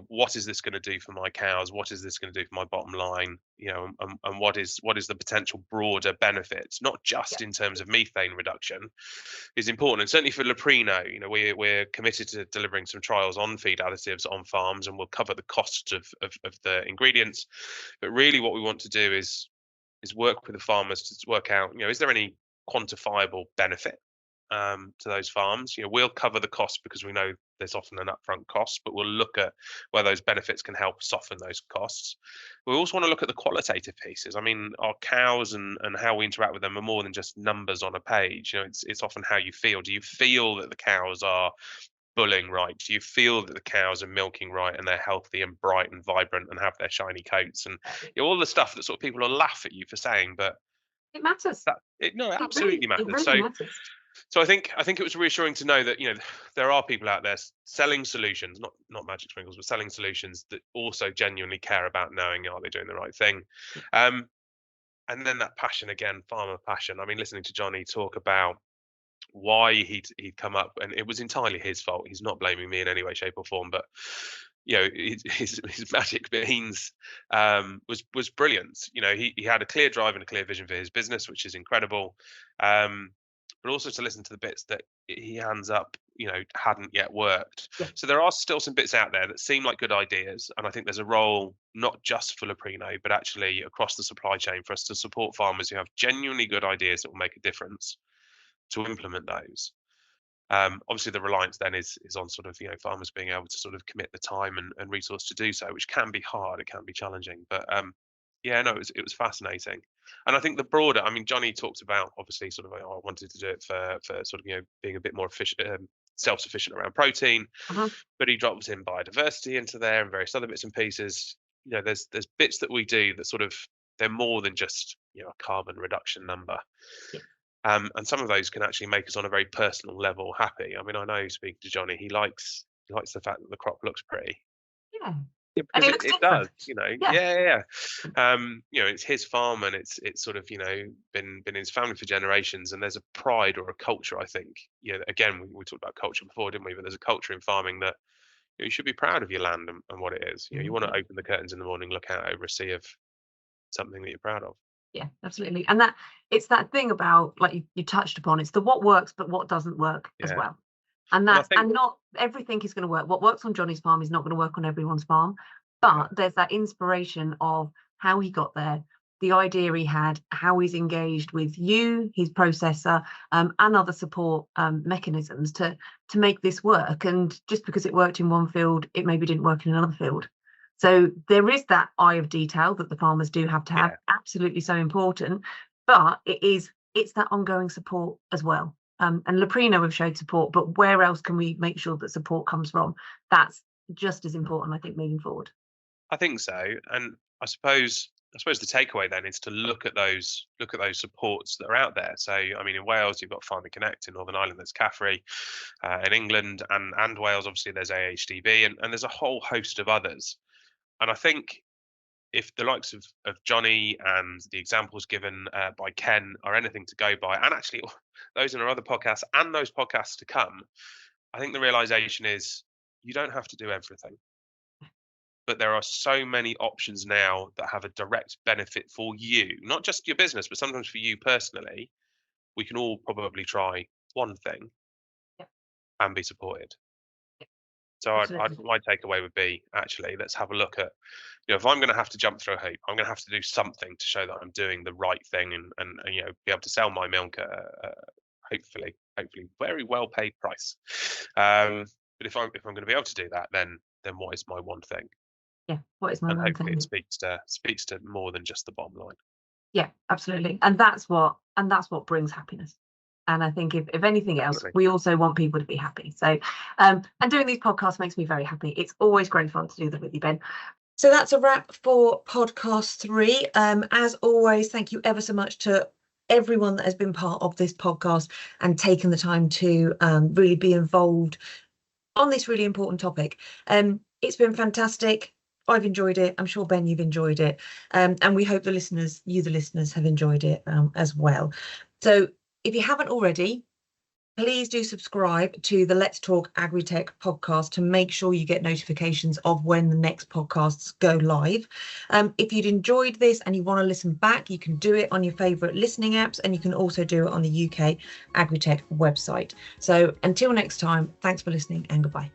what is this going to do for my cows? What is this going to do for my bottom line? And what is the potential broader benefits, not just in terms of methane reduction, is important. And certainly for Leprino, we're committed to delivering some trials on feed additives on farms, and we'll cover the cost of the ingredients. But really what we want to do is work with the farmers to work out, is there any quantifiable benefit to those farms? We'll cover the cost because we know there's often an upfront cost, but we'll look at where those benefits can help soften those costs. We also want to look at the qualitative pieces. I mean, our cows and how we interact with them are more than just numbers on a page. It's often how you feel. Do you feel that the cows are bulling right? Do you feel that the cows are milking right and they're healthy and bright and vibrant and have their shiny coats and all the stuff that sort of people will laugh at you for saying, but it matters. It absolutely matters. It really matters. So I think it was reassuring to know that there are people out there selling solutions, not magic sprinkles, but selling solutions that also genuinely care about knowing, are they doing the right thing? And then that passion again, farmer passion. I mean, listening to Johnny talk about why he'd come up, and it was entirely his fault. He's not blaming me in any way, shape, or form, but his magic beans was brilliant. He had a clear drive and a clear vision for his business, which is incredible. But also to listen to the bits that he hands up, hadn't yet worked. Yeah. So there are still some bits out there that seem like good ideas. And I think there's a role, not just for Leprino, but actually across the supply chain for us to support farmers who have genuinely good ideas that will make a difference to implement those. Obviously the reliance then is on sort of, farmers being able to sort of commit the time and resource to do so, which can be hard, it can be challenging, but it was fascinating. And I think the broader, I mean, Johnny talked about obviously sort of, I wanted to do it for sort of, being a bit more efficient, self-sufficient around protein, but he drops in biodiversity into there and various other bits and pieces. There's bits that we do that sort of, they're more than just, a carbon reduction number. Yeah. And some of those can actually make us on a very personal level happy. I mean, I know, speaking to Johnny, he likes the fact that the crop looks pretty. Yeah. Yeah, And because it does, you know. Yeah. You know, it's his farm, and it's sort of, you know, been in his family for generations, and there's a pride or a culture, I think. You know, again, we talked about culture before, didn't we? But there's a culture in farming that, you know, you should be proud of your land and what it is. You know, you want to open the curtains in the morning, look out over a sea of something that you're proud of. Yeah, absolutely. And that it's that thing about, like you touched upon, it's the what works but what doesn't work as well. And that's and not everything is going to work. What works on Johnny's farm is not going to work on everyone's farm. But there's that inspiration of how he got there, the idea he had, how he's engaged with you, his processor, and other support mechanisms to make this work. And just because it worked in one field, it maybe didn't work in another field. So there is that eye of detail that the farmers do have to have, absolutely so important. But it's that ongoing support as well. And Leprino have showed support, but where else can we make sure that support comes from? That's just as important, I think, moving forward. I think so, and I suppose the takeaway then is to look at those supports that are out there. So, I mean, in Wales you've got Farming Connect, in Northern Ireland there's CAFRE, in England and Wales obviously there's AHDB, and there's a whole host of others. And I think if the likes of Johnny and the examples given by Ken are anything to go by, and actually those in our other podcasts and those podcasts to come, I think the realization is you don't have to do everything. But there are so many options now that have a direct benefit for you, not just your business, but sometimes for you personally. We can all probably try one thing and be supported. So my takeaway would be, actually, let's have a look at, you know, if I'm going to have to jump through a hoop, I'm going to have to do something to show that I'm doing the right thing and you know, be able to sell my milk at hopefully very well paid price. But if I'm going to be able to do that, then what is my one thing? Yeah, what is my one hopefully thing? It speaks to more than just the bottom line. Yeah, absolutely. And that's what brings happiness. And I think if anything else, we also want people to be happy. So and doing these podcasts makes me very happy. It's always great fun to do them with you, Ben. So that's a wrap for podcast 3. As always, thank you ever so much to everyone that has been part of this podcast and taken the time to really be involved on this really important topic. It's been fantastic. I've enjoyed it. I'm sure, Ben, you've enjoyed it. And we hope the listeners have enjoyed it as well. So if you haven't already, please do subscribe to the Let's Talk Agri-Tech podcast to make sure you get notifications of when the next podcasts go live. If you'd enjoyed this and you want to listen back, you can do it on your favourite listening apps, and you can also do it on the UK Agri-Tech website. So until next time, thanks for listening and goodbye.